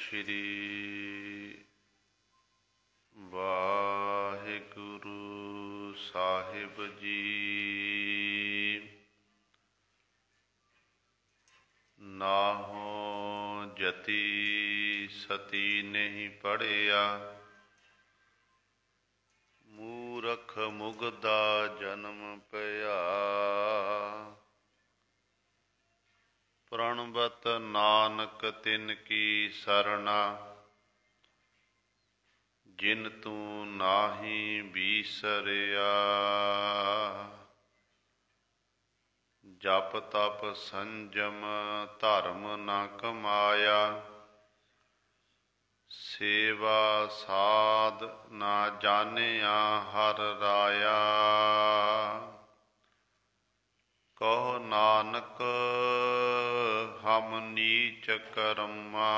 श्री वाहिगुरु साहिब जी। नाहो जति सती नहीं पढ़िया, मूरख मुगदा जन्म पया। प्रणवत नानक तिन की सरना, जिन तू नाही बीसरिया। जप तप संजम धर्म न कमाया, सेवा साध ना जानिया हर राया। कहो नानक हम नीच करमा,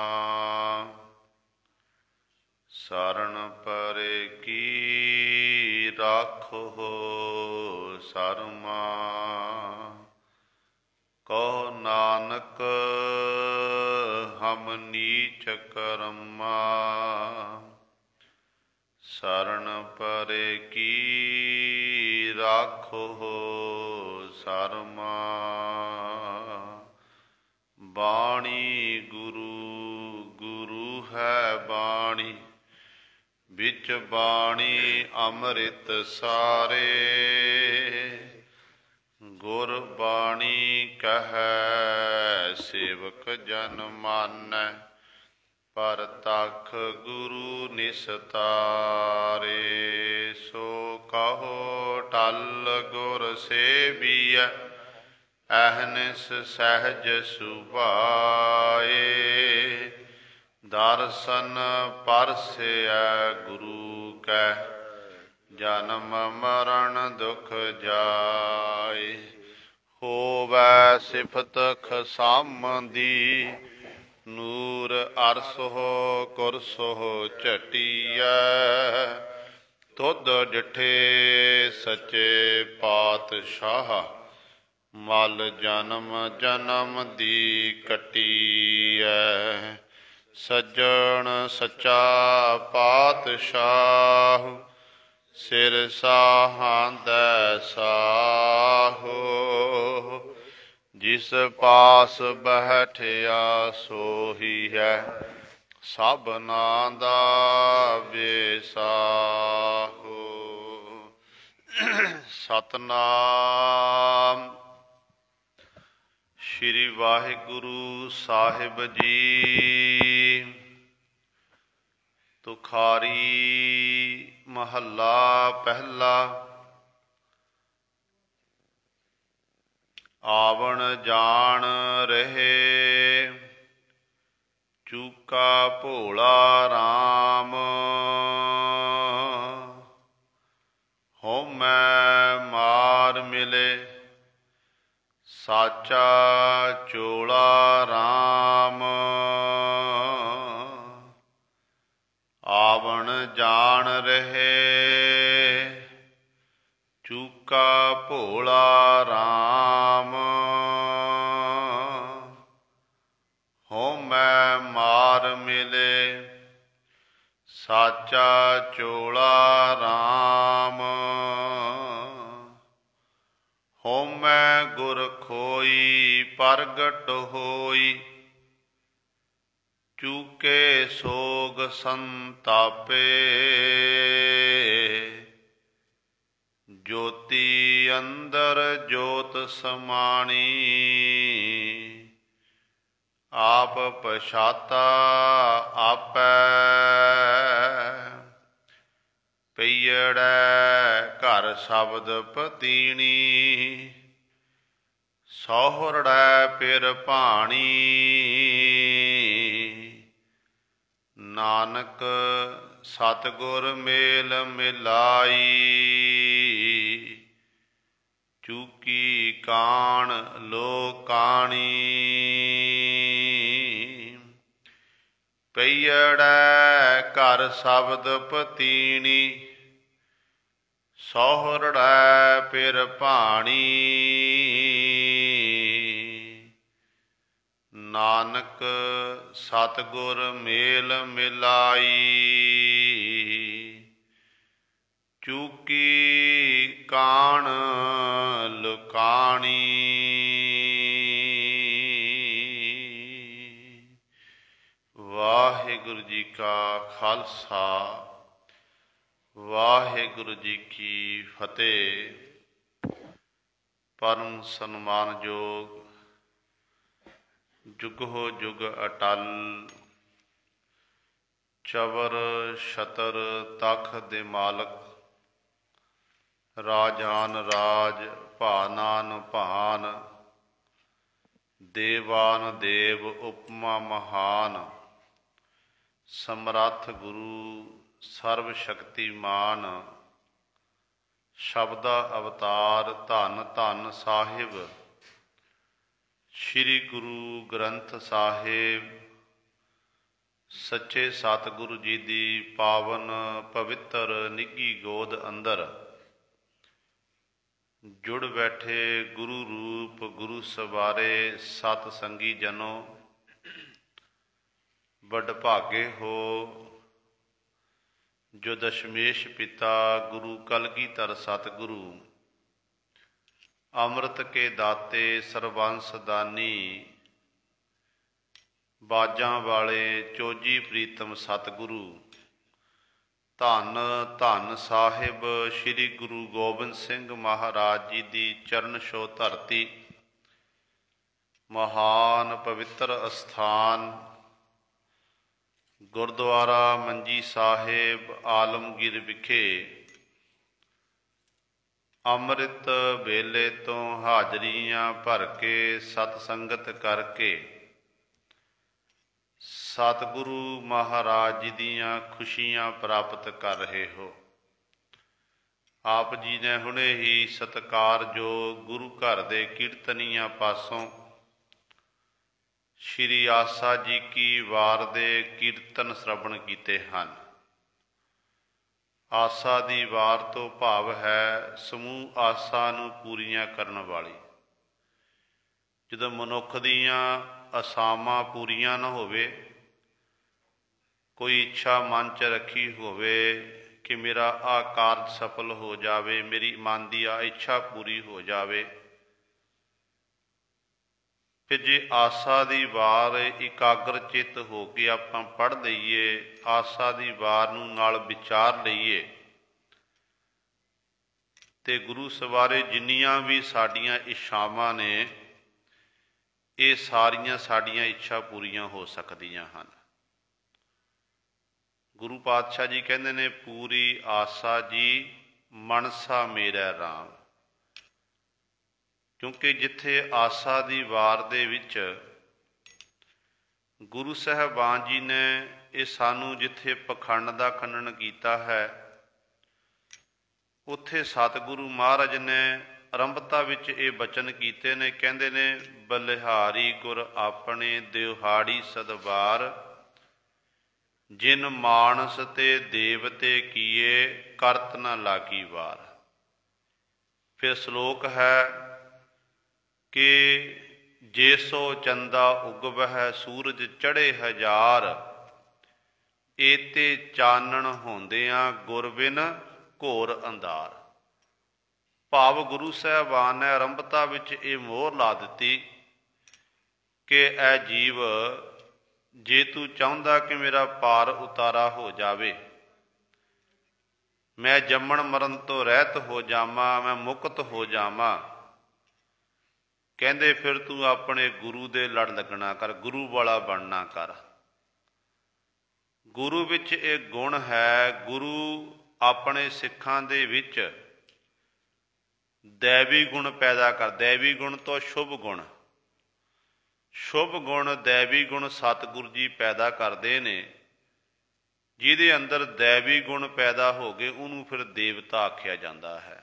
शरण परे की राखो शर्मा। कहो नानक हम नीच करमा, शरण परे की राखो शर्मा। बाणी गुरु गुरु है बाणी, बिच बाणी अमृत सारे। गुर बाणी कहै सेवक जन मानै, पर तख गुरु निस्तारे। सो कहो टल गुर सेविय, अहनिस सहज सुभाए। दर्शन परसै गुरु कै, जन्म मरण दुख जाए। होवै सिफत खसामदी, नूर अरसो कुरसो झटिया। तुध डिठे सच्चे पातशाह, मल जन्म जन्म दी कटीऐ। सज्जन सच्चा पातशाह, सिर साहांदै साहो। जिस पास बैठिया सोही है, सबना दा बेसाहो। सतनाम श्री वाहिगुरु साहिब जी। तुखारी महला पहला। आवण जान रहे, चूका भोला राम। होमै मार मिले, साचा चोला राम। आवण जान रहे, चूका भोला राम। होमै मार मिले, साचा चोला राम। होमै गुर खोई प्रगट होई, चूके सोग संतापे। ज्योति अंदर ज्योत समाणी, आप पछाता आपै। पईड़ै घर शब्द पतीणी, सौहरड़ै पिर भाणी। नानक सतगुर मेल मिलाई, चूकी कान लो काणी। पईड़ै घर शब्द पतीणी, सौहरड़ै पिर भाणी। ਨਾਨਕ ਸਤਿਗੁਰ ਮੇਲ ਮਿਲਾਈ, ਚੂਕੀ ਕਾਣ ਲੁਕਾਣੀ। ਵਾਹਿਗੁਰੂ ਜੀ ਕਾ ਖਾਲਸਾ, ਵਾਹਿਗੁਰੂ ਜੀ ਕੀ ਫਤਿਹ। ਪਰਮ ਸਨਮਾਨਯੋਗ ਜੁਗੋ ਜੁਗ ਅਟਲ, ਚਵਰ ਛਤਰ ਤਖ਼ਤ ਦੇ ਮਾਲਕ, ਰਾਜਾਨ ਰਾਜ ਭਾਨਾਨ ਭਾਨ, ਦੇਵਾਨ ਦੇਵ ਉਪਮਾ ਮਹਾਨ, ਸਮਰੱਥ ਗੁਰੂ ਸਰਬ ਸ਼ਕਤੀਮਾਨ, ਸ਼ਬਦਾ ਅਵਤਾਰ ਧੰਨ ਧੰਨ ਸਾਹਿਬ ਸ਼੍ਰੀ ਗੁਰੂ ਗ੍ਰੰਥ ਸਾਹਿਬ, ਸੱਚੇ ਸਤਿਗੁਰੂ ਜੀ ਦੀ ਪਾਵਨ ਪਵਿੱਤਰ ਨਿੱਘੀ ਗੋਦ ਅੰਦਰ ਜੁੜ ਬੈਠੇ ਗੁਰੂ ਰੂਪ ਗੁਰੂ ਸਵਾਰੇ ਸਤ ਸੰਗੀ ਜਨੋ, ਵੱਡ ਭਾਗੇ ਹੋ ਜੋ ਦਸ਼ਮੇਸ਼ ਪਿਤਾ ਗੁਰੂ ਕਲਗੀਧਰ ਸਤਿਗੁਰੂ, ਅੰਮ੍ਰਿਤ ਕੇ ਦਾਤੇ ਸਰਬੰਸ ਦਾਨੀ, ਬਾਜਾਂ ਵਾਲੇ ਚੋਜੀ ਪ੍ਰੀਤਮ ਸਤਿਗੁਰੂ। ਧੰਨ ਧੰਨ ਸਾਹਿਬ ਸ਼੍ਰੀ ਗੁਰੂ ਗੋਬਿੰਦ ਸਿੰਘ ਮਹਾਰਾਜ ਜੀ ਦੀ ਚਰਨ ਛੋਹ ਧਰਤੀ, ਮਹਾਨ ਪਵਿੱਤਰ ਅਸਥਾਨ ਗੁਰਦੁਆਰਾ ਮੰਜੀ ਸਾਹਿਬ ਆਲਮਗੀਰ ਵਿਖੇ ਅੰਮ੍ਰਿਤ ਵੇਲੇ ਤੋਂ ਹਾਜ਼ਰੀਆਂ ਭਰ ਕੇ ਸਤ ਸੰਗਤ ਕਰਕੇ ਸਤਿਗੁਰੂ ਮਹਾਰਾਜ ਜੀ ਦੀਆਂ ਖੁਸ਼ੀਆਂ ਪ੍ਰਾਪਤ ਕਰ ਰਹੇ ਹੋ। ਆਪ ਜੀ ਨੇ ਹੁਣੇ ਹੀ ਸਤਿਕਾਰਯੋਗ ਗੁਰੂ ਘਰ ਦੇ ਕੀਰਤਨੀਆਂ ਪਾਸੋਂ ਸ਼੍ਰੀ ਆਸਾ ਜੀ ਕੀ ਵਾਰ ਦੇ ਕੀਰਤਨ ਸ਼ਰਵਣ ਕੀਤੇ ਹਨ। ਆਸਾ ਦੀ ਵਾਰ ਤੋਂ ਭਾਵ ਹੈ ਸਮੂਹ ਆਸਾ ਨੂੰ ਪੂਰੀਆਂ ਕਰਨ ਵਾਲੀ। ਜਦੋਂ ਮਨੁੱਖ ਦੀਆਂ ਆਸਾਵਾਂ ਪੂਰੀਆਂ ਨਾ ਹੋਵੇ, ਕੋਈ ਇੱਛਾ ਮਨ 'ਚ ਰੱਖੀ ਹੋਵੇ ਕਿ ਮੇਰਾ ਆਹ ਕਾਰਜ ਸਫਲ ਹੋ ਜਾਵੇ, ਮੇਰੀ ਮਨ ਦੀ ਆ ਇੱਛਾ ਪੂਰੀ ਹੋ ਜਾਵੇ, ਫਿਰ ਜੇ ਆਸਾ ਦੀ ਵਾਰ ਇਕਾਗਰ ਚਿੱਤ ਹੋ ਕੇ ਆਪਾਂ ਪੜ੍ਹ ਲਈਏ, ਆਸਾ ਦੀ ਵਾਰ ਨੂੰ ਨਾਲ ਵਿਚਾਰ ਲਈਏ, ਤੇ ਗੁਰੂ ਸਵਾਰੇ ਜਿੰਨੀਆਂ ਵੀ ਸਾਡੀਆਂ ਇੱਛਾਵਾਂ ਨੇ, ਇਹ ਸਾਰੀਆਂ ਸਾਡੀਆਂ ਇੱਛਾ ਪੂਰੀਆਂ ਹੋ ਸਕਦੀਆਂ ਹਨ। ਗੁਰੂ ਪਾਤਸ਼ਾਹ ਜੀ ਕਹਿੰਦੇ ਨੇ, ਪੂਰੀ ਆਸਾ ਜੀ ਮਨਸਾ ਮੇਰਾ ਰਾਮ। ਕਿਉਂਕਿ ਜਿੱਥੇ ਆਸਾ ਦੀ ਵਾਰ ਦੇ ਵਿੱਚ ਗੁਰੂ ਸਾਹਿਬਾਨ ਜੀ ਨੇ ਇਹ ਸਾਨੂੰ ਜਿੱਥੇ ਪਖੰਡ ਦਾ ਖੰਡਨ ਕੀਤਾ ਹੈ, ਉੱਥੇ ਸਤਿਗੁਰੂ ਮਹਾਰਾਜ ਨੇ ਆਰੰਭਤਾ ਵਿੱਚ ਇਹ ਬਚਨ ਕੀਤੇ ਨੇ। ਕਹਿੰਦੇ ਨੇ, ਬਲਿਹਾਰੀ ਗੁਰ ਆਪਣੇ ਦਿਹਾੜੀ ਸਦਵਾਰ, ਜਿਨ ਮਾਨਸ ਤੇ ਦੇਵਤੇ ਕੀਏ ਕਰਤ ਨਾ ਲਾਗੀ ਵਾਰ। ਫਿਰ ਸ਼ਲੋਕ ਹੈ ਕਿ ਜੇ ਸੋ ਚੰਦਾ ਉਗਵਹਿ ਸੂਰਜ ਚੜ੍ਹੇ ਹਜ਼ਾਰ, ਏਤੇ ਚਾਨਣ ਹੁੰਦਿਆਂ ਗੁਰ ਬਿਨ ਘੋਰ ਅੰਧਾਰ। ਭਾਵ ਗੁਰੂ ਸਾਹਿਬਾਨ ਨੇ ਆਰੰਭਤਾ ਵਿੱਚ ਇਹ ਮੋਹਰ ਲਾ ਦਿੱਤੀ ਕਿ ਐ ਜੀਵ, ਜੇ ਤੂੰ ਚਾਹੁੰਦਾ ਕਿ ਮੇਰਾ ਭਾਰ ਉਤਾਰਾ ਹੋ ਜਾਵੇ, ਮੈਂ ਜੰਮਣ ਮਰਨ ਤੋਂ ਰਹਿਤ ਹੋ ਜਾਵਾਂ, ਮੈਂ ਮੁਕਤ ਹੋ ਜਾਵਾਂ, ਕਹਿੰਦੇ ਫਿਰ ਤੂੰ ਆਪਣੇ ਗੁਰੂ ਦੇ ਲੜ ਲੱਗਣਾ ਕਰ, ਗੁਰੂ ਵਾਲਾ ਬਣਨਾ ਕਰ। ਗੁਰੂ ਵਿੱਚ ਇਹ ਗੁਣ ਹੈ। ਗੁਰੂ ਆਪਣੇ ਸਿੱਖਾਂ ਦੇ ਵਿੱਚ ਦੈਵੀ ਗੁਣ ਪੈਦਾ ਕਰ। ਦੈਵੀ ਗੁਣ ਤੋਂ ਸ਼ੁਭ ਗੁਣ, ਸ਼ੁਭ ਗੁਣ ਦੈਵੀ ਗੁਣ ਸਤਿਗੁਰੂ ਜੀ ਪੈਦਾ ਕਰਦੇ ਨੇ। ਜਿਹਦੇ ਅੰਦਰ ਦੈਵੀ ਗੁਣ ਪੈਦਾ ਹੋ ਗਏ, ਉਹਨੂੰ ਫਿਰ ਦੇਵਤਾ ਆਖਿਆ ਜਾਂਦਾ ਹੈ।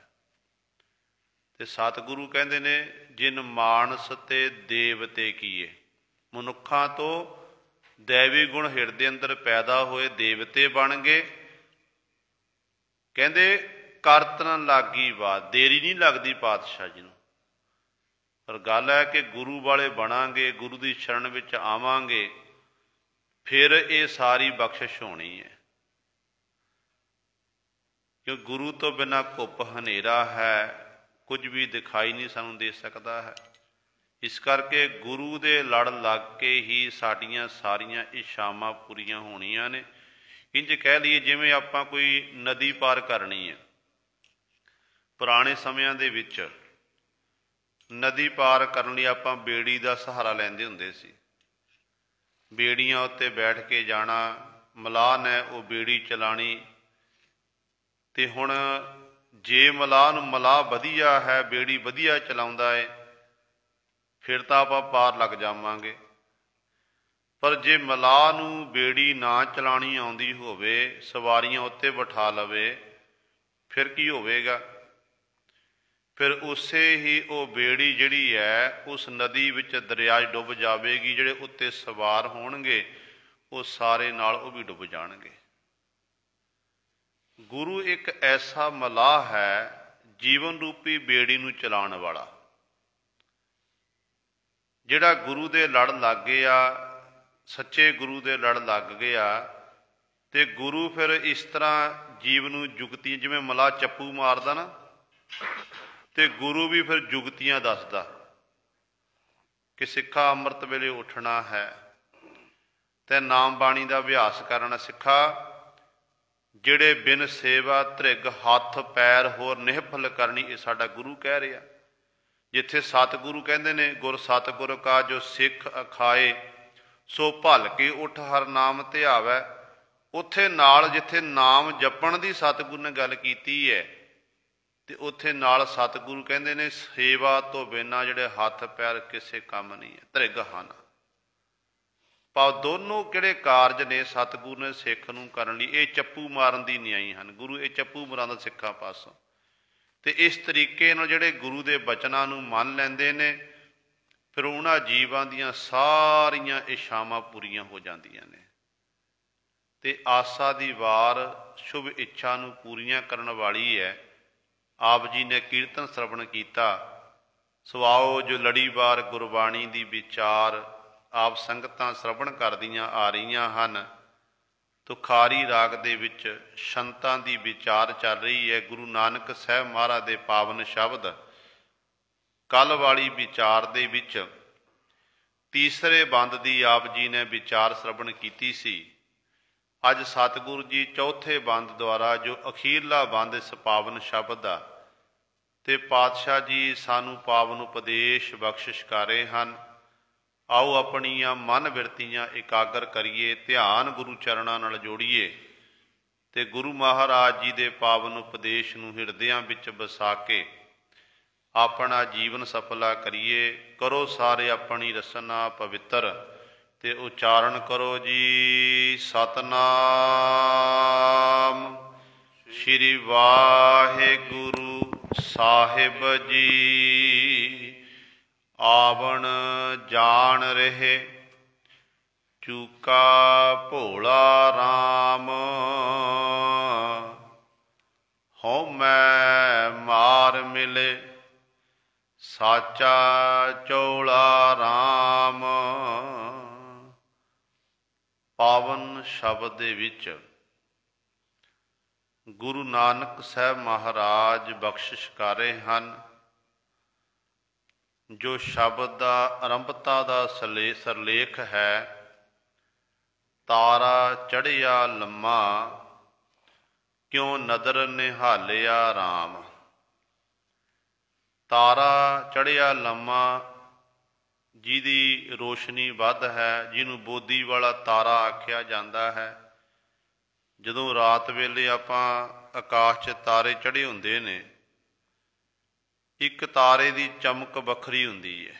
ਤੇ ਸਤਿਗੁਰੂ ਕਹਿੰਦੇ ਨੇ, ਜਿਨ ਮਾਨਸ ਤੇ ਦੇਵਤੇ ਕੀਏ। ਮਨੁੱਖਾਂ ਤੋਂ ਦੈਵੀ ਗੁਣ ਹਿਰਦੇ ਅੰਦਰ ਪੈਦਾ ਹੋਏ, ਦੇਵਤੇ ਬਣ ਗਏ। ਕਹਿੰਦੇ ਕਰਤ ਨਾ ਲਾਗੀ ਬਾਤ, ਦੇਰੀ ਨਹੀਂ ਲੱਗਦੀ ਪਾਤਸ਼ਾਹ ਜੀ ਨੂੰ। पर गल है कि गुरु वाले बनांगे, गुरु की शरण विच आवांगे, फिर ये सारी बख्शिश होनी है। क्योंकि गुरु तो बिना घुप हनेरा है, कुछ भी दिखाई नहीं सानू दे सकता है। इस करके गुरु दे लड़ लग के ही साडियां सारियां इच्छावां पूरीआं होणीआं ने। इंज कह लीए जिवें आपां कोई नदी पार करनी है। पुराने समयां दे विच नदी पार करन लई आपां बेड़ी दा सहारा लैंदे हुंदे सी। बेड़ियां उत्ते बैठ के जाना, मलाह ने वो बेड़ी चलानी। ते हुण जे मलाह नूं मलाह वधिया है, बेड़ी वधिया चलाउंदा है, फिर तो आपां पार लग जावांगे। पर जे मलाह नूं बेड़ी ना चलानी आउंदी होवे, सवारियां उत्ते बिठा लवे, फिर की होवेगा? फिर उसे ही वो बेड़ी जिहड़ी है उस नदी विच दरिया डुब जावेगी। जिहड़े उत्ते सवार होणगे वो सारे नाल वो भी डुब जाणगे। गुरु एक ऐसा मलाह है, जीवन रूपी बेड़ी नूं चलाउण वाला। जिहड़ा गुरु दे लड़ लग गया, सच्चे गुरु दे लड़ लग गया, ते गुरु फिर इस तरह जीव नूं जुगती, जिवें मलाह चप्पू मारदा ना, ते गुरु भी फिर जुगतियां दसदा कि सिक्खा अमृत वेले उठना है, ते नाम बाणी का अभ्यास करना। सिक्खा जिहड़े बिन सेवा धृग हथ पैर होर निहफल करनी, ये साडा गुरु कह रहा। जिथे सतगुरु कहते ने, गुर सतगुर का जो सिख अखाए, सो भल के उठ हर नाम ध्यावै। उत्थे नाल जिथे नाम जपण की सतगुरु ने गल कीती है, ते उत्थे नाल सतगुरु कहते ने सेवा तो बिना जिहड़े हथ पैर किसी काम नहीं है, धृग हन। भाव दोनों किहड़े कारज ने सतगुरु ने सिख नूं करन लई, ये चप्पू मारन दी न्याई हन। गुरु ये चप्पू मरांदा सिखां पासों। ते इस तरीके नाल जिहड़े गुरु दे बचनां नूं मन लैंदे ने, फिर उन्हां जीवां दीयां सारियां इच्छावां पूरीआं हो जांदियां ने। ते आसा दी वार शुभ इच्छा नूं पूरीआं करन वाली है। आप जी ने कीर्तन श्रवण किया, सुआओ जो लड़ीवार गुरबाणी दी विचार आप संगतां श्रवण करदियां आ रहीआं हन। तुखारी राग दे विच संतां दी विचार चल रही है। गुरु नानक साहब महाराज दे पावन शब्द कल वाली विचार दे विच तीसरे बंद दी आप जी ने विचार श्रवण कीती सी। अज सतगुरु जी चौथे बंद द्वारा जो अखीरला बंद इस पावन शब्द आ, ते पातशाह जी सानू पावन उपदेश बख्शिश कर रहे हैं। आओ अपनियां मन बिरतियां एकागर करिए, ध्यान गुरु चरणां नाल जोड़िए, ते गुरु महाराज जी दे पावन उपदेश नूं हिरदियां विच बसा के अपना जीवन सफला करिए। करो सारे अपनी रसना पवित्र, ते उचारण करो जी सतनाम श्री वाहिगुरु साहिब जी। आवण जान रहे चूका भोला राम, हों मैं मार मिले साचा चौला राम। पावन शब्द दे विच गुरु नानक साहब महाराज बख्शिश कर रहे हैं। जो शब्द का आरंभता का सरलेख है, तारा चढ़िया लम्मा क्यों नदर निहालिया राम। तारा चढ़िया लम्मा जिहदी रोशनी वध है, जिन्हों बोधी वाला तारा आख्या जाता है। जदों रात वेले आपां आकाश च तारे चढ़े हुंदे ने, एक तारे की चमक वखरी हुंदी है।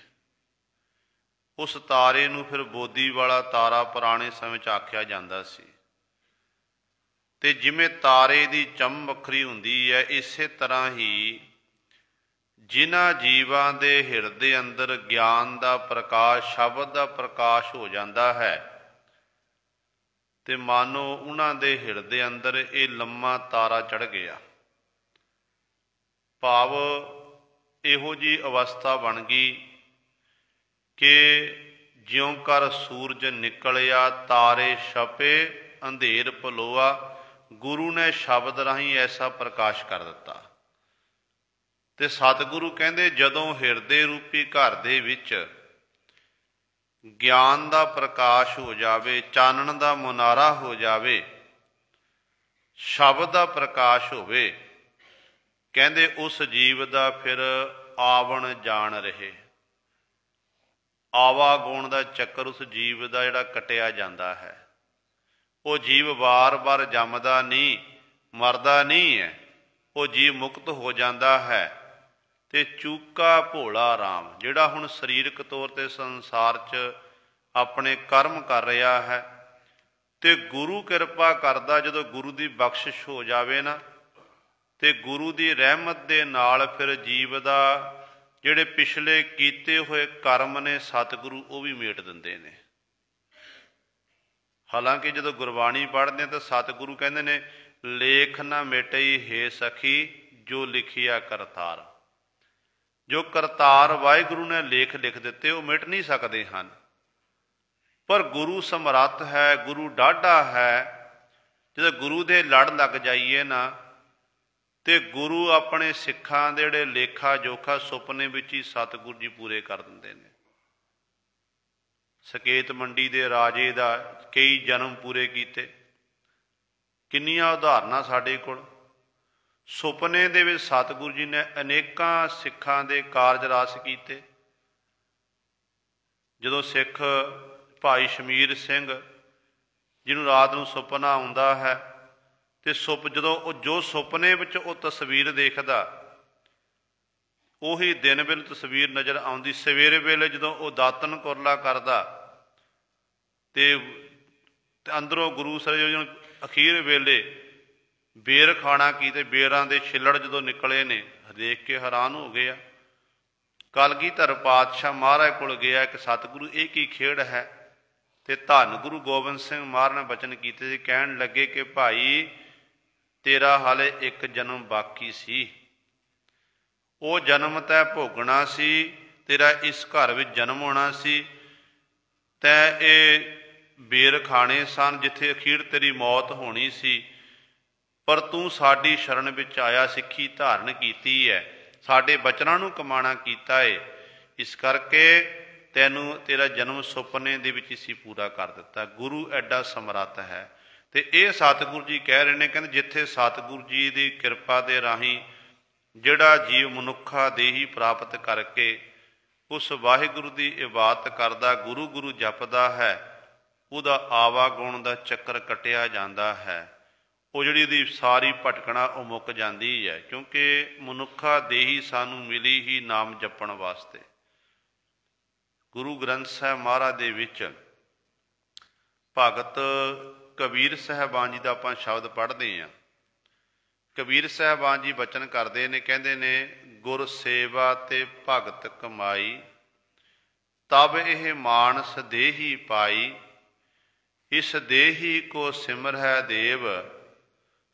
उस तारे नूं फिर बोधी वाला तारा पुराने समय च आख्या जाता सी। ते जिवें तारे की चम वखरी हुंदी है, इसे तरह ही जिन्हां जीवां दे हिरदे अंदर ज्ञान का प्रकाश, शब्द का प्रकाश हो जाता है, ते मानो उन्हां दे हिरदे अंदर ये लम्मा तारा चढ़ गया। भाव इहो जी अवस्था बन गई कि ज्यों कर सूरज निकलिया तारे छपे अंधेर पलोआ, गुरु ने शब्द राही ऐसा प्रकाश कर दिता। ते सतगुरु कहते जदों हिरदे रूपी घर दे विच ज्ञान का प्रकाश हो जाए, चानण का मुनारा हो जाए, शब्द का प्रकाश होवे, कहते उस जीव का फिर आवण जान रहे, आवागुण का चक्कर उस जीव का जिहड़ा कटिया जाता है। वो जीव बार बार जमदा नहीं, मरदा नहीं है, वो जीव मुक्त हो जाता है। ते चूका भोला राम जिहड़ा हुण सरीरक तौर ते संसार च अपने कर्म कर रहा है, ते गुरु किरपा करदा, जदों गुरु की बख्शिश हो जावे ना, ते गुरु की रहमत दे नाल फिर जीव दा जिहड़े पिछले कीते हुए कर्म ने सतगुरु वो भी मेट दिंदे ने। हालांकि जदों गुरबाणी पढ़ते हैं तो सतगुरु कहते ने लेख ना मिटई हे सखी जो लिखिया करतार। जो करतार वाहिगुरु ने लेख लिख दिते वो मिट नहीं सकते हैं, पर गुरु समर्थ है, गुरु डाढ़ा है। जो गुरु दे लड़ लग जाइए ना, तो गुरु अपने सिखां दे जिहड़े लेखा जोखा सुपने विच ही सतगुरु जी पूरे कर दिंदे ने। सकेत मंडी दे राजे दा कई जन्म पूरे कीते, किन्नियां उदाहरणां साडे कोल। सुपने दे विच सतगुरु जी ने अनेकां सिखां दे कारज रास कीते। जदों सिख भाई शमीर सिंह जिन्हों रात नूं सुपना आउंदा है, ते जदों जो सुपने विच वो तस्वीर देखदा, उही दिन वेले तस्वीर नज़र आउंदी। सवेरे वेले जदों वो दातन कुरला करदा, ते अंदरों गुरु सर अखीर वेले बेर खाना की, ते बेरां दे छिलड़ जदों निकले ने, देख के हैरान हो गया। कलगीधर पातशाह महाराज कोल गया कि सतगुरु ये की खेड़ है, ते धन गुरु गोबिंद सिंह महाराज ने बचन कीते, कहण लगे कि भाई तेरा हाले एक जन्म बाकी सी, वो जन्म तै भोगना सी, तेरा इस घर विच जन्म होना सी, तै ये बेर खाने सन जिथे अखीर तेरी मौत होनी सी, पर तू साडी शरण विच आया, सिੱਖੀ धारण कीती है, साडे बचनां नूं कमाणा कीता है, इस करके तैनूं तेरा जन्म सुपने दे विच ही पूरा कर दिता। गुरु एडा समर्थ है। ते ये सतगुरु जी कह रहे हैं, कहते जिथे सतगुरु जी की किरपा दे राही जिहड़ा जीव मनुखा देही प्राप्त करके उस वाहिगुरु की इबादत करदा, गुरु गुरु जपदा है, उहदा आवागुण का चक्कर कटिया जाता है। वो जिहड़ी उहदी सारी भटकना वो मुक जाती है, क्योंकि मनुखा देही सानू मिली ही नाम जपण वास्ते। गुरु ग्रंथ साहिब महाराज दे विच भगत कबीर साहिबान जी का आपां शब्द पढ़ते हैं। कबीर साहिबान जी बचन करते ने, कहते ने गुर सेवा ते भगत कमाई, तब यह मानस देही पाई, इस देही को सिमर है देव,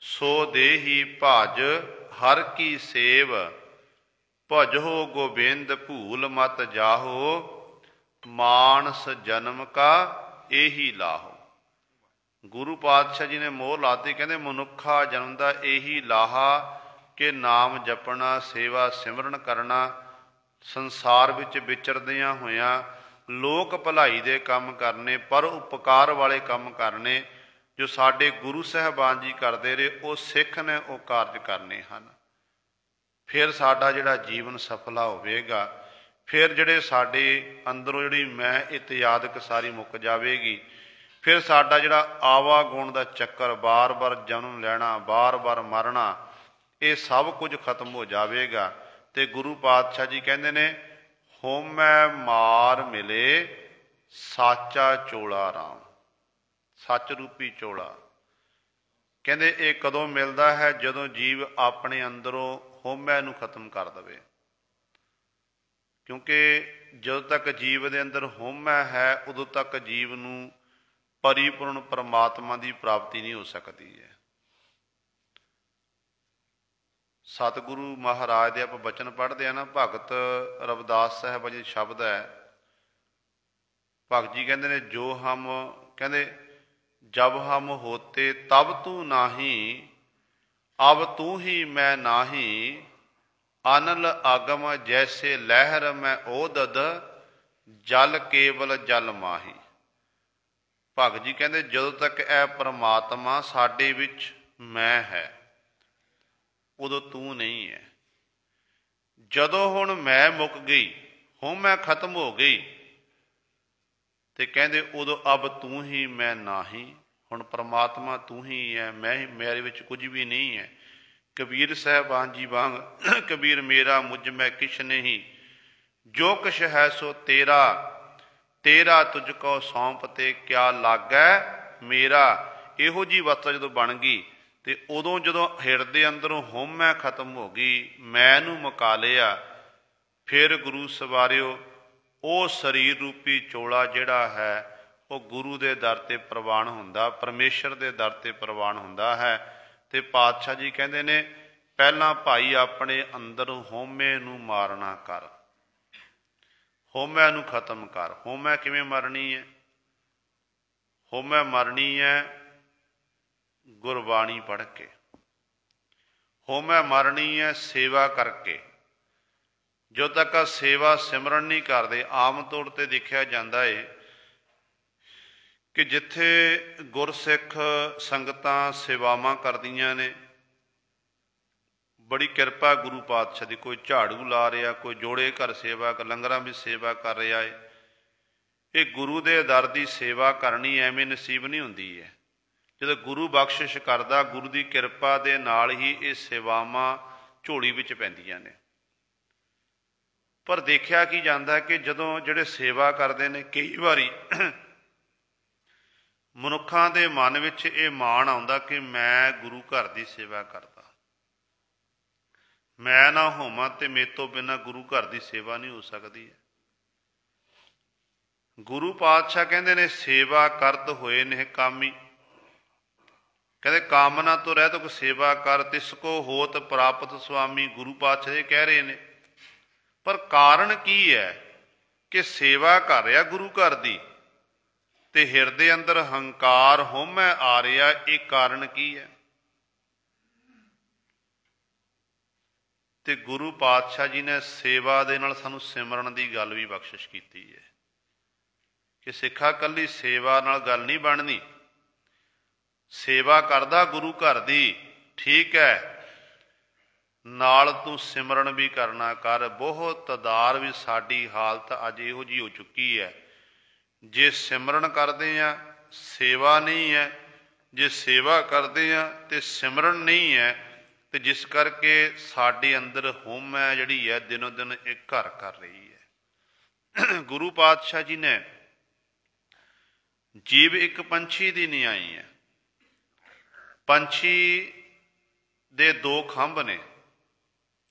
सो देही भज हर की सेव, भजो गोबिंद भूल मत जाहो, मानस जन्म का यही लाहो। गुरु पातशाह जी ने मोह लाती, कहते मनुखा जन्म का यही लाहा कि नाम जपना, सेवा सिमरन करना, संसार विच विचरदियां होइयां लोक भलाई दे काम करने, पर उपकार वाले काम करने, जो साडे गुरु साहिबान जी करते रहे, वो सिख ने वो कारज करने हैं। फिर साडा जिहड़ा जीवन सफला होवेगा, फिर जिहड़े साडे अंदरों जिहड़ी मैं इत्यादक सारी मुक जावेगी, फिर साडा जिहड़ा आवागुण का चक्कर बार बार जन्म लैना, बार बार मरना, ये सब कुछ खत्म हो जाएगा। तो गुरु पातशाह जी कहते ने होमै मार मिले साचा चोला राम, सच रूपी चोला। कहते ये कदों मिलता है, जदों जीव अपने अंदरों होमै नूं खत्म कर दवे। क्योंकि जदों तक जीव के अंदर होमै है, उदों तक जीव नूं परिपूर्ण परमात्मा की प्राप्ति नहीं हो सकती है। सतगुरु महाराज दे आप बचन पढ़ते हैं ना, भगत रविदास साहब जी शब्द है, भगत जी कहते ने जो हम कहते जब हम होते तब तू नाही, अब तू ही मैं नाही, अनल आगम जैसे लहर मैं ओदद, जल केवल जल माही। भगत जी कहते ਜਦੋਂ तक ਇਹ परमात्मा ਸਾਡੇ ਵਿੱਚ मैं है, ਉਦੋਂ ਤੂੰ नहीं है। ਜਦੋਂ ਹੁਣ मैं ਮੁੱਕ गई, ਹੁਣ मैं खत्म हो गई, ਤੇ ਕਹਿੰਦੇ ਉਦੋਂ ਅਬ ਤੂੰ ਹੀ मैं नाही, ਹੁਣ परमात्मा ਤੂੰ ਹੀ है, मैं ही, मेरे ਵਿੱਚ कुछ भी नहीं है। कबीर साहबान जी वांग कबीर मेरा मुझ में किश नहीं, जो किश है सो तेरा, तेरा तुझको सौंप ते क्या लागै मेरा। ਇਹੋ ਜੀ ਅਵਸਥਾ ਜਦੋਂ ਬਣ ਗਈ ਤੇ ਉਦੋਂ ਜਦੋਂ ਹਿਰਦੇ ਅੰਦਰੋਂ ਹਉਮੈ ਖਤਮ ਹੋ ਗਈ, ਮੈਂ ਨੂੰ ਮੁਕਾ ਲਿਆ, ਫਿਰ ਗੁਰੂ ਸਵਾਰਿਓ ਉਹ ਸਰੀਰ ਰੂਪੀ ਚੋਲਾ ਜਿਹੜਾ ਹੈ ਉਹ ਗੁਰੂ ਦੇ ਦਰ ਤੇ ਪ੍ਰਵਾਨ ਹੁੰਦਾ, ਪਰਮੇਸ਼ਰ ਦੇ ਦਰ ਤੇ ਪ੍ਰਵਾਨ ਹੁੰਦਾ ਹੈ। ਤੇ ਪਾਤਸ਼ਾਹ ਜੀ ਕਹਿੰਦੇ ਨੇ ਪਹਿਲਾਂ ਭਾਈ ਆਪਣੇ ਅੰਦਰੋਂ ਹਉਮੈ ਨੂੰ ਮਾਰਨਾ ਕਰ, ਹਉਮੈ ਨੂੰ ਖਤਮ ਕਰ। ਹਉਮੈ ਕਿਵੇਂ ਮਰਨੀ ਹੈ? ਹਉਮੈ ਮਰਨੀ ਹੈ ਗੁਰਬਾਣੀ ਪੜ੍ਹ ਕੇ, ਹਉਮੈ ਮਰਨੀ ਹੈ ਸੇਵਾ ਕਰਕੇ। ਜਦੋਂ ਤੱਕ ਸੇਵਾ ਸਿਮਰਨ ਨਹੀਂ ਕਰਦੇ, ਆਮ ਤੌਰ 'ਤੇ ਦੇਖਿਆ ਜਾਂਦਾ ਹੈ ਕਿ ਜਿੱਥੇ ਗੁਰਸਿੱਖ ਸੰਗਤਾਂ ਸੇਵਾਵਾਂ ਕਰਦੀਆਂ ਨੇ, ਬੜੀ ਕਿਰਪਾ ਗੁਰੂ ਪਾਤਸ਼ਾਹ ਦੀ, ਕੋਈ ਝਾੜੂ ਲਾ ਰਿਹਾ, ਕੋਈ ਜੋੜੇ ਘਰ ਸੇਵਾ, ਲੰਗਰਾਂ ਵਿੱਚ ਸੇਵਾ ਕਰ ਰਿਹਾ ਹੈ। ਇਹ ਗੁਰੂ ਦੇ ਦਰ ਦੀ ਸੇਵਾ ਕਰਨੀ ਐਵੇਂ ਨਸੀਬ ਨਹੀਂ ਹੁੰਦੀ ਹੈ। ਜਦੋਂ ਗੁਰੂ ਬਖਸ਼ਿਸ਼ ਕਰਦਾ, ਗੁਰੂ ਦੀ ਕਿਰਪਾ ਦੇ ਨਾਲ ਹੀ ਇਹ ਸੇਵਾਵਾਂ ਝੋਲੀ ਵਿੱਚ ਪੈਂਦੀਆਂ ਨੇ। ਪਰ ਦੇਖਿਆ ਕੀ ਜਾਂਦਾ ਕਿ ਜਦੋਂ ਜਿਹੜੇ ਸੇਵਾ ਕਰਦੇ ਨੇ, ਕਈ ਵਾਰੀ ਮਨੁੱਖਾਂ ਦੇ ਮਨ ਵਿੱਚ ਇਹ ਮਾਣ ਆਉਂਦਾ ਕਿ ਮੈਂ ਗੁਰੂ ਘਰ ਦੀ ਸੇਵਾ ਕਰਦਾ, ਮੈਂ ਨਾ ਹੋਵਾਂ ਤੇ ਮੇਰੇ ਤੋਂ ਬਿਨਾਂ ਗੁਰੂ ਘਰ ਦੀ ਸੇਵਾ ਨਹੀਂ ਹੋ ਸਕਦੀ। ਗੁਰੂ ਪਾਤਸ਼ਾਹ ਕਹਿੰਦੇ ਨੇ ਸੇਵਾ ਕਰਤ ਹੋਏ ਨੇ ਕਾਮੀ, ਕਹਿੰਦੇ ਕਾਮਨਾ ਤੋਂ ਰਹਿ ਤੋ ਸੇਵਾ ਕਰ, ਤਿਸ ਕੋ ਹੋਤ ਪ੍ਰਾਪਤ ਸੁਆਮੀ। ਗੁਰੂ ਪਾਤਸ਼ਾਹ ਇਹ ਕਹਿ ਰਹੇ ਨੇ। ਪਰ ਕਾਰਨ ਕੀ ਹੈ ਕਿ ਸੇਵਾ ਕਰ ਰਿਹਾ ਗੁਰੂ ਘਰ ਦੀ ਤੇ ਹਿਰਦੇ ਅੰਦਰ ਹੰਕਾਰ ਹਉਮੈ ਆ ਰਿਹਾ, ਇਹ ਕਾਰਨ ਕੀ ਹੈ? ਤੇ ਗੁਰੂ ਪਾਤਸ਼ਾਹ ਜੀ ਨੇ ਸੇਵਾ ਦੇ ਨਾਲ ਸਾਨੂੰ ਸਿਮਰਨ ਦੀ ਗੱਲ ਵੀ ਬਖਸ਼ਿਸ਼ ਕੀਤੀ ਹੈ ਕਿ ਸਿੱਖਾ ਇਕੱਲੀ ਸੇਵਾ ਨਾਲ ਗੱਲ ਨਹੀਂ ਬਣਨੀ। ਸੇਵਾ ਕਰਦਾ ਗੁਰੂ ਘਰ ਦੀ, ਠੀਕ ਹੈ, ਨਾਲ ਤੂੰ ਸਿਮਰਨ ਵੀ ਕਰਨਾ ਕਰ। ਬਹੁਤ ਤਦਾਰ ਵੀ ਸਾਡੀ ਹਾਲਤ ਅੱਜ ਇਹੋ ਜਿਹੀ ਹੋ ਚੁੱਕੀ ਹੈ, ਜੇ ਸਿਮਰਨ ਕਰਦੇ ਹਾਂ ਸੇਵਾ ਨਹੀਂ ਹੈ, ਜੇ ਸੇਵਾ ਕਰਦੇ ਹਾਂ ਤੇ ਸਿਮਰਨ ਨਹੀਂ ਹੈ, ਤੇ ਜਿਸ ਕਰਕੇ ਸਾਡੇ ਅੰਦਰ ਹਉਮੈ ਜਿਹੜੀ ਹੈ ਦਿਨੋਂ ਦਿਨ ਇਹ ਘਰ ਕਰ ਰਹੀ ਹੈ। ਗੁਰੂ ਪਾਤਸ਼ਾਹ ਜੀ ਨੇ ਜੀਵ ਇੱਕ ਪੰਛੀ ਦੀ ਨਹੀਂ ਆਈ ਹੈ। ਪੰਛੀ ਦੇ ਦੋ ਖੰਭ ਨੇ,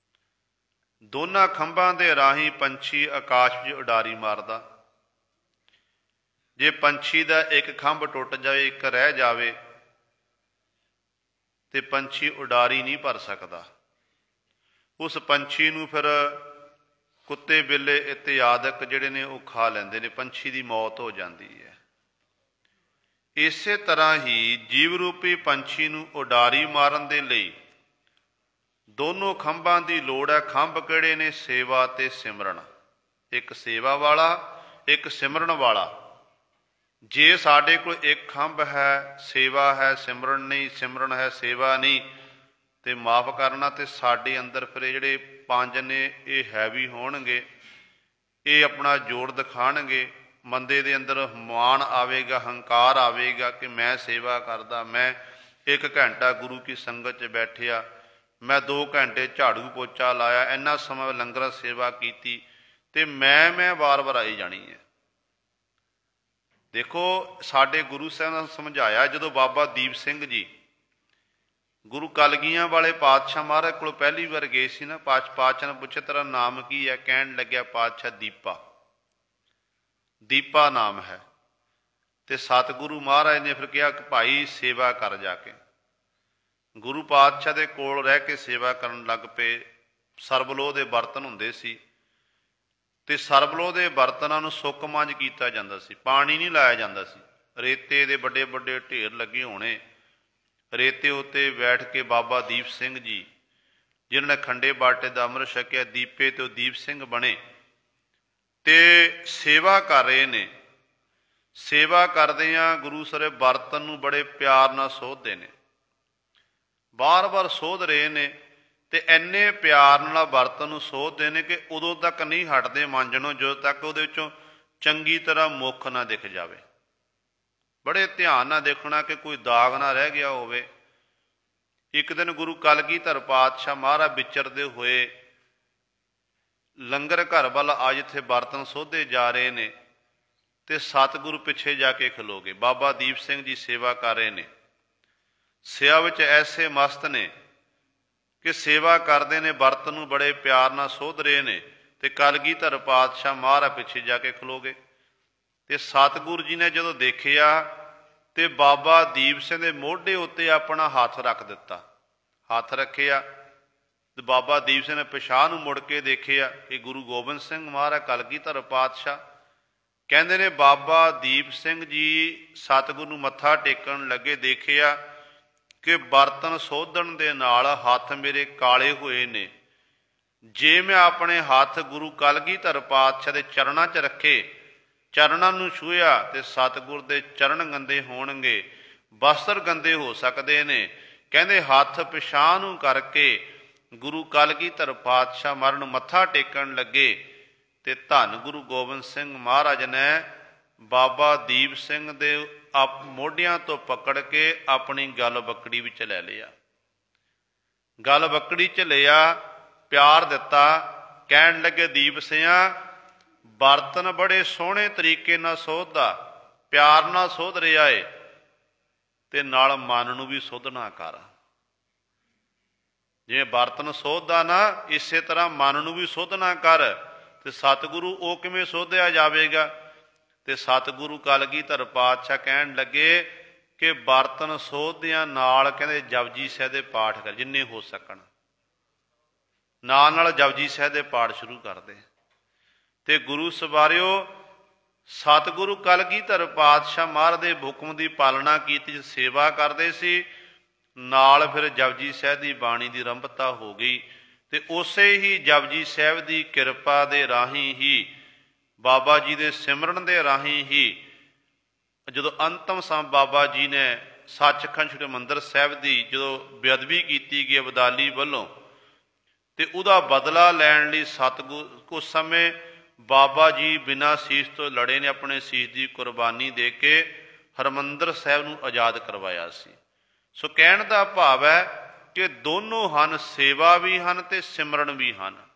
ਦੋਨਾਂ ਖੰਭਾਂ ਦੇ ਰਾਹੀਂ ਪੰਛੀ ਆਕਾਸ਼ ਵਿੱਚ ਉਡਾਰੀ ਮਾਰਦਾ। ਜੇ ਪੰਛੀ ਦਾ ਇੱਕ ਖੰਭ ਟੁੱਟ ਜਾਵੇ, ਇੱਕ ਰਹਿ ਜਾਵੇ, ਤੇ ਪੰਛੀ ਉਡਾਰੀ ਨਹੀਂ ਭਰ ਸਕਦਾ। ਉਸ ਪੰਛੀ ਨੂੰ ਫਿਰ ਕੁੱਤੇ ਬਿੱਲੇ ਇਤਿਆਦਿਕ ਜਿਹੜੇ ਨੇ ਉਹ ਖਾ ਲੈਂਦੇ ਨੇ, ਪੰਛੀ ਦੀ ਮੌਤ ਹੋ ਜਾਂਦੀ ਹੈ। ਇਸੇ ਤਰ੍ਹਾਂ ਹੀ ਜੀਵ ਰੂਪੀ ਪੰਛੀ ਨੂੰ ਉਡਾਰੀ ਮਾਰਨ ਦੇ ਲਈ ਦੋਨੋਂ ਖੰਭਾਂ ਦੀ ਲੋੜ ਹੈ। ਖੰਭ ਕਿਹੜੇ ਨੇ? ਸੇਵਾ ਤੇ ਸਿਮਰਨ। ਇੱਕ ਸੇਵਾ ਵਾਲਾ, ਇੱਕ ਸਿਮਰਨ ਵਾਲਾ। ਜੇ ਸਾਡੇ ਕੋਲ ਇੱਕ ਖੰਭ ਹੈ, ਸੇਵਾ ਹੈ, ਸਿਮਰਨ ਨਹੀਂ, ਸਿਮਰਨ ਹੈ, ਸੇਵਾ ਨਹੀਂ, ਤੇ ਮਾਫ ਕਰਨਾ, ਤੇ ਸਾਡੇ ਅੰਦਰ ਫਿਰ ਇਹ ਜਿਹੜੇ ਪੰਜ ਨੇ ਇਹ ਹੈਵੀ ਹੋਣਗੇ, ਇਹ ਆਪਣਾ ਜੋੜ ਦਿਖਾਣਗੇ। ਬੰਦੇ ਦੇ ਅੰਦਰ ਮਾਣ ਆਵੇਗਾ, ਹੰਕਾਰ ਆਵੇਗਾ ਕਿ ਮੈਂ ਸੇਵਾ ਕਰਦਾ, ਮੈਂ 1 ਘੰਟਾ ਗੁਰੂ ਕੀ ਸੰਗਤ 'ਚ ਬੈਠਿਆ, ਮੈਂ 2 ਘੰਟੇ ਝਾੜੂ ਪੋਚਾ ਲਾਇਆ, ਇੰਨਾ ਸਮਾਂ ਲੰਗਰ ਸੇਵਾ ਕੀਤੀ, ਤੇ ਮੈਂ ਵਾਰ-ਵਾਰ ਆਈ ਜਾਣੀ ਹੈ। ਦੇਖੋ ਸਾਡੇ ਗੁਰੂ ਸਾਹਿਬ ਨੇ ਸਮਝਾਇਆ, ਜਦੋਂ ਬਾਬਾ ਦੀਪ ਸਿੰਘ ਜੀ ਗੁਰੂ ਕਲਗੀਆਂ ਵਾਲੇ ਪਾਤਸ਼ਾਹ ਮਹਾਰਾਜ ਕੋਲ ਪਹਿਲੀ ਵਾਰ ਗਏ ਸੀ ਨਾ, ਪਾਤਸ਼ਾਹ ਨੇ ਪੁੱਛਿਆ ਤੇਰਾ ਨਾਮ ਕੀ ਹੈ? ਕਹਿਣ ਲੱਗਿਆ ਪਾਤਸ਼ਾਹ ਦੀਪਾ, ਦੀਪਾ ਨਾਮ ਹੈ। ਤੇ ਸਤਿਗੁਰੂ ਮਹਾਰਾਜ ਨੇ ਫਿਰ ਕਿਹਾ ਕਿ ਭਾਈ ਸੇਵਾ ਕਰ ਜਾ ਕੇ। ਗੁਰੂ ਪਾਤਸ਼ਾਹ ਦੇ ਕੋਲ ਰਹਿ ਕੇ ਸੇਵਾ ਕਰਨ ਲੱਗ ਪਏ। ਸਰਬਲੋਹ ਦੇ ਬਰਤਨ ਹੁੰਦੇ ਸੀ, ਤੇ ਸਰਬਲੋ ਦੇ ਬਰਤਨਾਂ ਨੂੰ ਸੁੱਕ ਮੰਜ ਕੀਤਾ ਜਾਂਦਾ ਸੀ, ਪਾਣੀ ਨਹੀਂ ਲਾਇਆ ਜਾਂਦਾ ਸੀ। ਰੇਤੇ ਦੇ ਵੱਡੇ ਵੱਡੇ ਢੇਰ ਲੱਗੇ ਹੋਣੇ, ਰੇਤੇ ਉੱਤੇ ਬੈਠ ਕੇ ਬਾਬਾ ਦੀਪ ਸਿੰਘ ਜੀ ਜਿਨ੍ਹਾਂ ਨੇ ਖੰਡੇ ਬਾਟੇ ਦਾ ਅੰਮ੍ਰਿਤ ਛਕਿਆ, ਦੀਪੇ ਤੋਂ ਦੀਪ ਸਿੰਘ ਬਣੇ ਤੇ ਸੇਵਾ ਕਰ ਰਹੇ ਨੇ। ਸੇਵਾ ਕਰਦਿਆਂ ਗੁਰੂ ਸਾਹਿਬ ਬਰਤਨ ਨੂੰ ਬੜੇ ਪਿਆਰ ਨਾਲ ਸੋਧਦੇ ਨੇ, ਬਾਰ-ਬਾਰ ਸੋਧ ਰਹੇ ਨੇ ਤੇ ਇੰਨੇ ਪਿਆਰ ਨਾਲ ਬਰਤਨ ਨੂੰ ਸੋਧਦੇ ਨੇ ਕਿ ਉਦੋਂ ਤੱਕ ਨਹੀਂ ਹਟਦੇ ਮਾਂਜਣੋਂ ਜਦੋਂ ਤੱਕ ਉਹਦੇ ਵਿੱਚੋਂ ਚੰਗੀ ਤਰ੍ਹਾਂ ਮੁੱਖ ਨਾ ਦਿਖ ਜਾਵੇ। ਬੜੇ ਧਿਆਨ ਨਾਲ ਦੇਖਣਾ ਕਿ ਕੋਈ ਦਾਗ ਨਾ ਰਹਿ ਗਿਆ ਹੋਵੇ। ਇੱਕ ਦਿਨ ਗੁਰੂ ਕਲਗੀਧਰ ਪਾਤਸ਼ਾਹ ਮਹਾਰਾਜ ਵਿਚਰਦੇ ਹੋਏ ਲੰਗਰ ਘਰ ਵੱਲ ਆ, ਜਿੱਥੇ ਬਰਤਨ ਸੋਧੇ ਜਾ ਰਹੇ ਨੇ, ਤੇ ਸਤਿਗੁਰੂ ਪਿੱਛੇ ਜਾ ਕੇ ਖਲੋ ਗਏ। ਬਾਬਾ ਦੀਪ ਸਿੰਘ ਜੀ ਸੇਵਾ ਕਰ ਰਹੇ ਨੇ, ਸੇਵਾ ਵਿੱਚ ਐਸੇ ਮਸਤ ਨੇ ਕਿ ਸੇਵਾ ਕਰਦੇ ਨੇ, ਬਰਤਨ ਨੂੰ ਬੜੇ ਪਿਆਰ ਨਾਲ ਸੋਧ ਰਹੇ ਨੇ ਤੇ ਕਲਗੀਧਰ ਪਾਤਸ਼ਾਹ ਮਹਾਰਾਜ ਪਿੱਛੇ ਜਾ ਕੇ ਖਲੋ ਗਏ। ਤੇ ਸਤਿਗੁਰੂ ਜੀ ਨੇ ਜਦੋਂ ਦੇਖਿਆ ਤੇ ਬਾਬਾ ਦੀਪ ਸਿੰਘ ਦੇ ਮੋਢੇ ਉੱਤੇ ਆਪਣਾ ਹੱਥ ਰੱਖ ਦਿੱਤਾ। ਹੱਥ ਰੱਖਿਆ ਤੇ ਬਾਬਾ ਦੀਪ ਸਿੰਘ ਨੇ ਪਿਛਾਂਹ ਨੂੰ ਮੁੜ ਕੇ ਦੇਖਿਆ ਕਿ ਗੁਰੂ ਗੋਬਿੰਦ ਸਿੰਘ ਮਹਾਰਾਜ ਕਲਗੀਧਰ ਪਾਤਸ਼ਾਹ। ਕਹਿੰਦੇ ਨੇ ਬਾਬਾ ਦੀਪ ਸਿੰਘ ਜੀ ਸਤਿਗੁਰੂ ਨੂੰ ਮੱਥਾ ਟੇਕਣ ਲੱਗੇ, ਦੇਖਿਆ ਕਿ ਬਰਤਨ ਸੋਧਣ ਦੇ ਨਾਲ ਹੱਥ ਮੇਰੇ ਕਾਲੇ ਹੋਏ ਨੇ। ਜੇ ਮੈਂ ਆਪਣੇ ਹੱਥ ਗੁਰੂ ਕਲਗੀਧਰ ਪਾਤਸ਼ਾਹ ਦੇ ਚਰਨਾਂ 'ਚ ਰੱਖੇ, ਚਰਨਾਂ ਨੂੰ ਛੂਹਿਆ ਤੇ ਸਤਿਗੁਰ ਦੇ ਚਰਨ ਗੰਦੇ ਹੋਣਗੇ, ਵਸਤਰ ਗੰਦੇ ਹੋ ਸਕਦੇ ਨੇ। ਕਹਿੰਦੇ ਹੱਥ ਪਿਛਾਂਹ ਨੂੰ ਕਰਕੇ ਗੁਰੂ ਕਲਗੀਧਰ ਪਾਤਸ਼ਾਹ ਮਹਾਰਾਜ ਨੂੰ ਮੱਥਾ ਟੇਕਣ ਲੱਗੇ ਤੇ ਧੰਨ ਗੁਰੂ ਗੋਬਿੰਦ ਸਿੰਘ ਮਹਾਰਾਜ ਨੇ ਬਾਬਾ ਦੀਪ ਸਿੰਘ ਦੇ ਮੋਢਿਆਂ ਤੋਂ ਪਕੜ ਕੇ ਆਪਣੀ ਗਲ ਬੱਕੜੀ ਵਿੱਚ ਲੈ ਲਿਆ। ਗਲ ਬੱਕੜੀ 'ਚ ਲਿਆ, ਪਿਆਰ ਦਿੱਤਾ। ਕਹਿਣ ਲੱਗੇ ਦੀਪ ਸਿੰਘਾ, ਬਰਤਨ ਬੜੇ ਸੋਹਣੇ ਤਰੀਕੇ ਨਾਲ ਸੋਧਦਾ, ਪਿਆਰ ਨਾਲ ਸੋਧ ਰਿਹਾ ਏ ਤੇ ਨਾਲ ਮਨ ਨੂੰ ਵੀ ਸੋਧਣਾ ਕਰ। ਜਿਵੇਂ ਬਰਤਨ ਸੋਧਦਾ ਨਾ, ਇਸੇ ਤਰ੍ਹਾਂ ਮਨ ਨੂੰ ਵੀ ਸੋਧਣਾ ਕਰ। ਤੇ ਸਤਿਗੁਰੂ ਉਹ ਕਿਵੇਂ ਸੋਧਿਆ ਜਾਵੇਗਾ? ਤੇ ਸਤਿਗੁਰੂ ਕਲਗੀਧਰ ਪਾਤਸ਼ਾਹ ਕਹਿਣ ਲੱਗੇ ਕਿ ਬਰਤਨ ਸੋਧਦਿਆਂ ਨਾਲ ਕਹਿੰਦੇ ਜਪਜੀ ਸਾਹਿਬ ਦੇ ਪਾਠ ਕਰ, ਜਿੰਨੇ ਹੋ ਸਕਣ ਨਾਲ ਜਪਜੀ ਸਾਹਿਬ ਦੇ ਪਾਠ ਸ਼ੁਰੂ ਕਰਦੇ। ਤੇ ਗੁਰੂ ਸਵਾਰਿਓ ਸਤਿਗੁਰੂ ਕਲਗੀਧਰ ਪਾਤਸ਼ਾਹ ਮਹਾਰਾਜ ਦੇ ਹੁਕਮ ਦੀ ਪਾਲਣਾ ਕੀਤੀ, ਸੇਵਾ ਕਰਦੇ ਸੀ, ਨਾਲ ਫਿਰ ਜਪਜੀ ਸਾਹਿਬ ਦੀ ਬਾਣੀ ਦੀ ਆਰੰਭਤਾ ਹੋ ਗਈ। ਤੇ ਉਸੇ ਹੀ ਜਪਜੀ ਸਾਹਿਬ ਦੀ ਕਿਰਪਾ ਦੇ ਰਾਹੀਂ ਹੀ, ਬਾਬਾ ਜੀ ਦੇ ਸਿਮਰਨ ਦੇ ਰਾਹੀਂ ਹੀ, ਜਦੋਂ ਅੰਤਮ ਸਮ ਬਾਬਾ ਜੀ ਨੇ ਸੱਚਖੰਡ ਸ੍ਰੀ ਹਰਿਮੰਦਰ ਸਾਹਿਬ ਦੀ ਜਦੋਂ ਬੇਅਦਬੀ ਕੀਤੀ ਗਈ ਅਬਦਾਲੀ ਵੱਲੋਂ, ਤੇ ਉਹਦਾ ਬਦਲਾ ਲੈਣ ਲਈ ਸਤਿਗੁਰੂ ਉਸ ਸਮੇਂ ਬਾਬਾ ਜੀ ਬਿਨਾਂ ਸੀਸ ਤੋਂ ਲੜੇ ਨੇ, ਆਪਣੇ ਸੀਸ ਦੀ ਕੁਰਬਾਨੀ ਦੇ ਕੇ ਹਰਿਮੰਦਰ ਸਾਹਿਬ ਨੂੰ ਆਜ਼ਾਦ ਕਰਵਾਇਆ ਸੀ। ਸੋ ਕਹਿਣ ਦਾ ਭਾਵ ਹੈ ਕਿ ਦੋਨੋਂ ਹਨ, ਸੇਵਾ ਵੀ ਹਨ ਤੇ ਸਿਮਰਨ ਵੀ ਹਨ।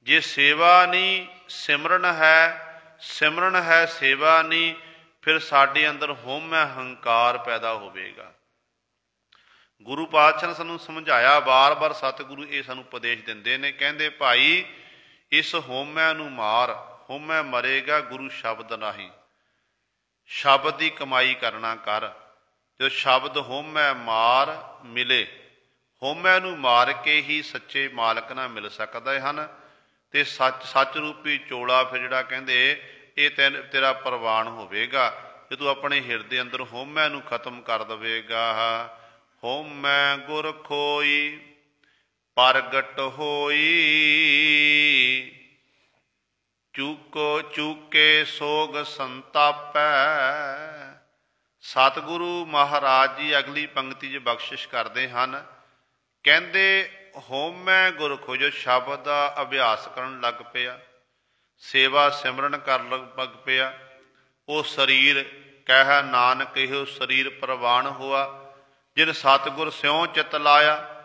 ਜੇ ਸੇਵਾ ਨਹੀਂ ਸਿਮਰਨ ਹੈ, ਸਿਮਰਨ ਹੈ ਸੇਵਾ ਨਹੀਂ, ਫਿਰ ਸਾਡੇ ਅੰਦਰ ਹਉਮੈ ਹੰਕਾਰ ਪੈਦਾ ਹੋਵੇਗਾ। ਗੁਰੂ ਪਾਤਸ਼ਾਹ ਨੇ ਸਾਨੂੰ ਸਮਝਾਇਆ, ਵਾਰ-ਵਾਰ ਸਤਿਗੁਰੂ ਇਹ ਸਾਨੂੰ ਉਪਦੇਸ਼ ਦਿੰਦੇ ਨੇ। ਕਹਿੰਦੇ ਭਾਈ ਇਸ ਹਉਮੈ ਨੂੰ ਮਾਰ, ਹਉਮੈ ਮਰੇਗਾ ਗੁਰੂ ਸ਼ਬਦ ਰਾਹੀਂ। ਸ਼ਬਦ ਦੀ ਕਮਾਈ ਕਰਨਾ ਕਰ। ਜੋ ਸ਼ਬਦ ਹਉਮੈ ਮਾਰ ਮਿਲੇ, ਹਉਮੈ ਨੂੰ ਮਾਰ ਕੇ ਹੀ ਸੱਚੇ ਮਾਲਕ ਨਾਲ ਮਿਲ ਸਕਦੇ ਹਨ। ਤੇ ਸੱਚ ਰੂਪੀ ਚੋਲਾ ਫਿਰ ਜਿਹੜਾ ਕਹਿੰਦੇ ਇਹ ਤੇਰਾ ਪ੍ਰਵਾਨ ਹੋਵੇਗਾ ਜੇ ਤੂੰ ਆਪਣੇ ਹਿਰਦੇ ਅੰਦਰ ਹਉਮੈ ਨੂੰ ਖਤਮ ਕਰ ਦੇਵੇਗਾ। ਹਉਮੈ ਗੁਰ ਖੋਈ ਪ੍ਰਗਟ ਹੋਈ, ਚੂਕੇ ਸੋਗ ਸੰਤਾਪੈ। ਸਤਿਗੁਰੂ ਮਹਾਰਾਜ ਜੀ ਅਗਲੀ ਪੰਕਤੀ 'ਚ ਬਖਸ਼ਿਸ਼ ਕਰਦੇ ਹਨ। ਕਹਿੰਦੇ ਹਉਮੈ ਗੁਰ ਖੋਈ, ਜੋ ਸ਼ਬਦ ਦਾ ਅਭਿਆਸ ਕਰਨ ਲੱਗ ਪਿਆ, ਸੇਵਾ ਸਿਮਰਨ ਕਰਨ ਲੱਗ ਪਿਆ, ਉਹ ਸਰੀਰ ਕਹਿ ਨਾਨਕ ਇਹੋ ਸਰੀਰ ਪ੍ਰਵਾਨ ਹੋਆ। ਜਿਨ ਸਤਿਗੁਰ ਸਿਉ ਚਿਤ ਲਾਇਆ,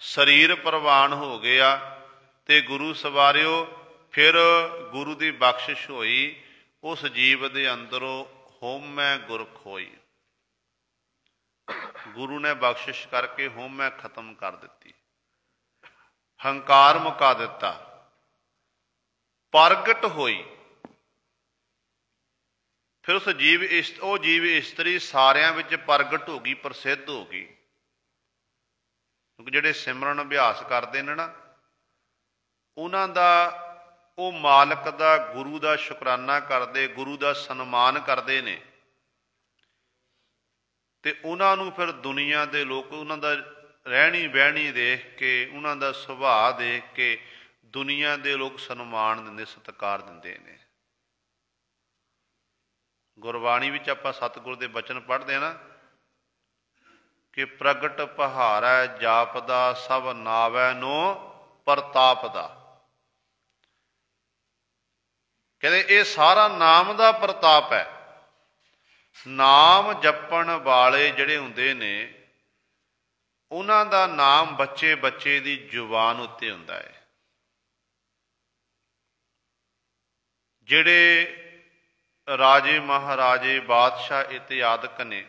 ਸਰੀਰ ਪ੍ਰਵਾਨ ਹੋ ਗਿਆ। ਤੇ ਗੁਰੂ ਸਵਾਰਿਓ ਫਿਰ ਗੁਰੂ ਦੀ ਬਖਸ਼ਿਸ਼ ਹੋਈ, ਉਸ ਜੀਵ ਦੇ ਅੰਦਰੋਂ ਹਉਮੈ ਗੁਰ ਖੋਈ। ਗੁਰੂ ਨੇ ਬਖਸ਼ਿਸ਼ ਕਰਕੇ ਹਉਮੈ ਖਤਮ ਕਰ ਦਿੱਤੀ, ਹੰਕਾਰ ਮੁਕਾ ਦਿੱਤਾ, ਪ੍ਰਗਟ ਹੋਈ। ਫਿਰ ਉਸ ਉਹ ਜੀਵ ਇਸਤਰੀ ਸਾਰਿਆਂ ਵਿੱਚ ਪ੍ਰਗਟ ਹੋ ਗਈ, ਪ੍ਰਸਿੱਧ ਹੋ ਗਈ। ਕਿਉਂਕਿ ਜਿਹੜੇ ਸਿਮਰਨ ਅਭਿਆਸ ਕਰਦੇ ਨੇ ਨਾ, ਉਹਨਾਂ ਦਾ ਉਹ ਮਾਲਕ ਦਾ, ਗੁਰੂ ਦਾ ਸ਼ੁਕਰਾਨਾ ਕਰਦੇ, ਗੁਰੂ ਦਾ ਸਨਮਾਨ ਕਰਦੇ ਨੇ। ਤੇ ਉਹਨਾਂ ਨੂੰ ਫਿਰ ਦੁਨੀਆ ਦੇ ਲੋਕ ਉਹਨਾਂ ਦਾ ਰਹਿਣੀ ਬਹਿਣੀ ਦੇਖ ਕੇ, ਉਹਨਾਂ ਦਾ ਸੁਭਾਅ ਦੇਖ ਕੇ ਦੁਨੀਆ ਦੇ ਲੋਕ ਸਨਮਾਨ ਦਿੰਦੇ, ਸਤਿਕਾਰ ਦਿੰਦੇ ਨੇ। ਗੁਰਬਾਣੀ ਵਿੱਚ ਆਪਾਂ ਸਤਿਗੁਰ ਦੇ ਬਚਨ ਪੜ੍ਹਦੇ ਹਾਂ ਨਾ ਕਿ ਪ੍ਰਗਟ ਪਹਾਰੈ ਜਾਪਦਾ, ਸਭ ਨਾਵੈ ਨੋ ਪ੍ਰਤਾਪ ਦਾ। ਕਹਿੰਦੇ ਇਹ ਸਾਰਾ ਨਾਮ ਦਾ ਪ੍ਰਤਾਪ ਹੈ। ਨਾਮ ਜਪਣ ਵਾਲੇ ਜਿਹੜੇ ਹੁੰਦੇ ਨੇ ਉਹਨਾਂ ਦਾ ਨਾਮ ਬੱਚੇ ਬੱਚੇ ਦੀ ਜ਼ੁਬਾਨ ਉੱਤੇ ਹੁੰਦਾ ਹੈ। ਜਿਹੜੇ ਰਾਜੇ ਮਹਾਰਾਜੇ ਬਾਦਸ਼ਾਹ ਇਤਿਆਦਿਕ ਨੇ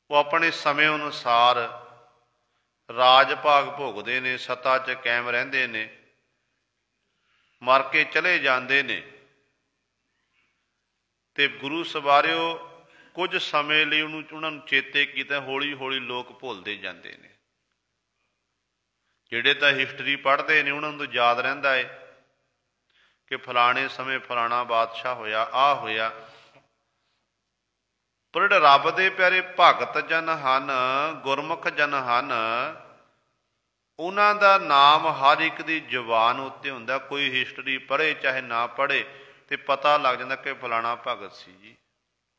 ਉਹ ਆਪਣੇ ਸਮੇਂ ਅਨੁਸਾਰ ਰਾਜ ਭਾਗ ਭੋਗਦੇ ਨੇ, ਸੱਤਾ 'ਚ ਕਾਇਮ ਰਹਿੰਦੇ ਨੇ, ਮਰ ਕੇ ਚਲੇ ਜਾਂਦੇ ਨੇ। ਤੇ ਗੁਰੂ ਸਵਾਰਿਓ ਕੁਝ ਸਮੇਂ ਲਈ ਉਹਨਾਂ ਨੂੰ ਚੇਤੇ ਕੀਤਾ, ਹੌਲੀ ਹੌਲੀ ਲੋਕ ਭੁੱਲਦੇ ਜਾਂਦੇ ਨੇ। ਜਿਹੜੇ ਤਾਂ ਹਿਸਟਰੀ ਪੜ੍ਹਦੇ ਨੇ ਉਹਨਾਂ ਨੂੰ ਤਾਂ ਯਾਦ ਰਹਿੰਦਾ ਹੈ ਕਿ ਫਲਾਣੇ ਸਮੇਂ ਫਲਾਣਾ ਬਾਦਸ਼ਾਹ ਹੋਇਆ, ਆਹ ਹੋਇਆ। ਪਰ ਜਿਹੜੇ ਰੱਬ ਦੇ ਪਿਆਰੇ ਭਗਤ ਜਨ ਹਨ, ਗੁਰਮੁਖ ਜਨ ਹਨ, ਉਹਨਾਂ ਦਾ ਨਾਮ ਹਰ ਇੱਕ ਦੀ ਜ਼ੁਬਾਨ ਉੱਤੇ ਹੁੰਦਾ। ਕੋਈ ਹਿਸਟਰੀ ਪੜ੍ਹੇ ਚਾਹੇ ਨਾ ਪੜ੍ਹੇ ਤੇ ਪਤਾ ਲੱਗ ਜਾਂਦਾ ਕਿ ਫਲਾਣਾ ਭਗਤ ਸੀ ਜੀ।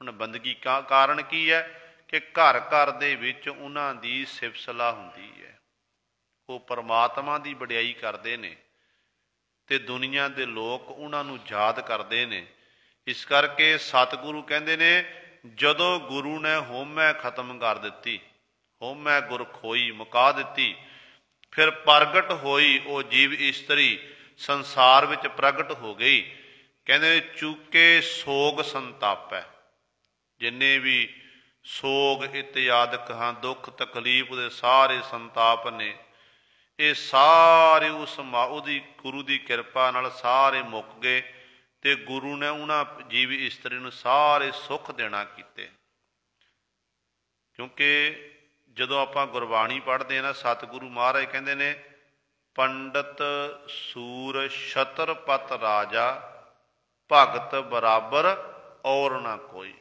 ਹੁਣ ਬੰਦਗੀ ਕਾਰਨ ਕੀ ਹੈ ਕਿ ਘਰ ਘਰ ਦੇ ਵਿੱਚ ਉਹਨਾਂ ਦੀ ਸਿਫਤ ਸਲਾਹ ਹੁੰਦੀ ਹੈ। ਉਹ ਪਰਮਾਤਮਾ ਦੀ ਵਡਿਆਈ ਕਰਦੇ ਨੇ ਤੇ ਦੁਨੀਆ ਦੇ ਲੋਕ ਉਹਨਾਂ ਨੂੰ ਯਾਦ ਕਰਦੇ ਨੇ। ਇਸ ਕਰਕੇ ਸਤਿਗੁਰੂ ਕਹਿੰਦੇ ਨੇ ਜਦੋਂ ਗੁਰੂ ਨੇ ਹਉਮੈ ਖਤਮ ਕਰ ਦਿੱਤੀ, ਹਉਮੈ ਗੁਰ ਖੋਈ ਮੁਕਾ ਦਿੱਤੀ, ਫਿਰ ਪ੍ਰਗਟ ਹੋਈ ਉਹ ਜੀਵ ਇਸਤਰੀ ਸੰਸਾਰ ਵਿੱਚ ਪ੍ਰਗਟ ਹੋ ਗਈ। ਕਹਿੰਦੇ ਚੂਕੇ ਸੋਗ ਸੰਤਾਪੈ, ਜਿੰਨੇ ਵੀ ਸੋਗ ਇਤਿਆਦਿਕ ਹਾਂ, ਦੁੱਖ ਤਕਲੀਫ ਦੇ ਸਾਰੇ ਸੰਤਾਪ ਨੇ, ਇਹ ਸਾਰੇ ਉਸ ਉਹਦੀ ਗੁਰੂ ਦੀ ਕਿਰਪਾ ਨਾਲ ਸਾਰੇ ਮੁੱਕ ਗਏ। ਤੇ ਗੁਰੂ ਨੇ ਉਹਨਾਂ ਜੀਵ ਇਸਤਰੀ ਨੂੰ ਸਾਰੇ ਸੁੱਖ ਦੇਣਾ ਕੀਤੇ। ਕਿਉਂਕਿ ਜਦੋਂ ਆਪਾਂ ਗੁਰਬਾਣੀ ਪੜ੍ਹਦੇ ਹਾਂ ਨਾ, ਸਤਿਗੁਰੂ ਮਹਾਰਾਜ ਕਹਿੰਦੇ ਨੇ ਪੰਡਤ ਸੂਰ ਛਤਰਪਤ ਰਾਜਾ, ਭਗਤ ਬਰਾਬਰ ਔਰ ਨਾ ਕੋਈ।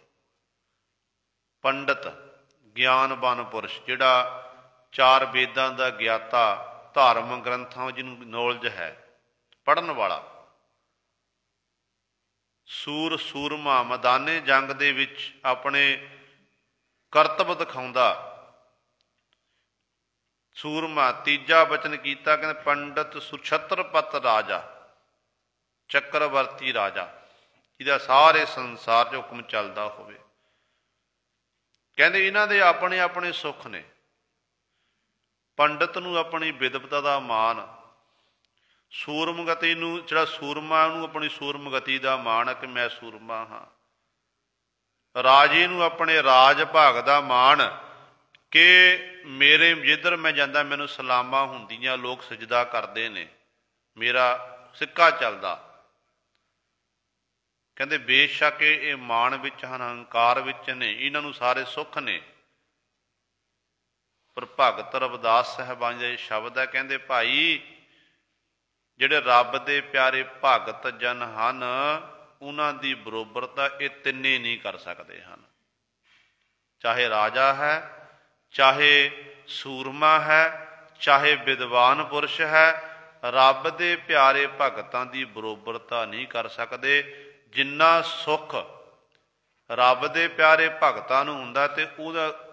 ਪੰਡਤ ਗਿਆਨਵਾਨ ਪੁਰਸ਼, ਜਿਹੜਾ ਚਾਰ ਵੇਦਾਂ ਦਾ ਗਿਆਤਾ, ਧਾਰਮਿਕ ਗ੍ਰੰਥਾਂ ਜਿਹਨੂੰ ਨੌਲੇਜ ਹੈ, ਪੜ੍ਹਨ ਵਾਲਾ। ਸੂਰ ਸੂਰਮਾ, ਮੈਦਾਨੇ ਜੰਗ ਦੇ ਵਿੱਚ ਆਪਣੇ ਕਰਤੱਵ ਦਿਖਾਉਂਦਾ ਸੂਰਮਾ। ਤੀਜਾ ਬਚਨ ਕੀਤਾ ਕਹਿੰਦੇ ਪੰਡਤ ਸੁਛਤਰਪਤ ਰਾਜਾ, ਚੱਕਰਵਰਤੀ ਰਾਜਾ, ਜਿਹਦਾ ਸਾਰੇ ਸੰਸਾਰ 'ਚ ਹੁਕਮ ਚੱਲਦਾ ਹੋਵੇ। ਕਹਿੰਦੇ ਇਹਨਾਂ ਦੇ ਆਪਣੇ ਆਪਣੇ ਸੁੱਖ ਨੇ। ਪੰਡਤ ਨੂੰ ਆਪਣੀ ਵਿਦਵਤਾ ਦਾ ਮਾਣ, ਸੂਰਮਗਤੀ ਨੂੰ, ਜਿਹੜਾ ਸੂਰਮਾ ਉਹਨੂੰ ਆਪਣੀ ਸੂਰਮਗਤੀ ਦਾ ਮਾਣ ਹੈ ਕਿ ਮੈਂ ਸੂਰਮਾ ਹਾਂ। ਰਾਜੇ ਨੂੰ ਆਪਣੇ ਰਾਜ ਭਾਗ ਦਾ ਮਾਣ ਕਿ ਮੇਰੇ ਜਿੱਧਰ ਮੈਂ ਜਾਂਦਾ ਮੈਨੂੰ ਸਲਾਮਾਂ ਹੁੰਦੀਆਂ, ਲੋਕ ਸਜਦਾ ਕਰਦੇ ਨੇ, ਮੇਰਾ ਸਿੱਕਾ ਚੱਲਦਾ। ਕਹਿੰਦੇ ਬੇਸ਼ੱਕ ਇਹ ਮਾਣ ਵਿੱਚ ਹਨ, ਹੰਕਾਰ ਵਿੱਚ ਨੇ, ਇਹਨਾਂ ਨੂੰ ਸਾਰੇ ਸੁੱਖ ਨੇ। ਪਰ ਭਗਤ ਰਵਿਦਾਸ ਸਾਹਿਬਾਨ ਦਾ ਸ਼ਬਦ ਹੈ, ਕਹਿੰਦੇ ਭਾਈ ਜਿਹੜੇ ਰੱਬ ਦੇ ਪਿਆਰੇ ਭਗਤ ਜਨ ਹਨ ਉਹਨਾਂ ਦੀ ਬਰੋਬਰਤਾ ਇਹ ਤਿੰਨੇ ਨਹੀਂ ਕਰ ਸਕਦੇ ਹਨ। ਚਾਹੇ ਰਾਜਾ ਹੈ, ਚਾਹੇ ਸੂਰਮਾ ਹੈ, ਚਾਹੇ ਵਿਦਵਾਨ ਪੁਰਸ਼ ਹੈ, ਰੱਬ ਦੇ ਪਿਆਰੇ ਭਗਤਾਂ ਦੀ ਬਰੋਬਰਤਾ ਨਹੀਂ ਕਰ ਸਕਦੇ। ਜਿੰਨਾ ਸੁੱਖ ਰੱਬ ਦੇ ਪਿਆਰੇ ਭਗਤਾਂ ਨੂੰ ਹੁੰਦਾ ਤੇ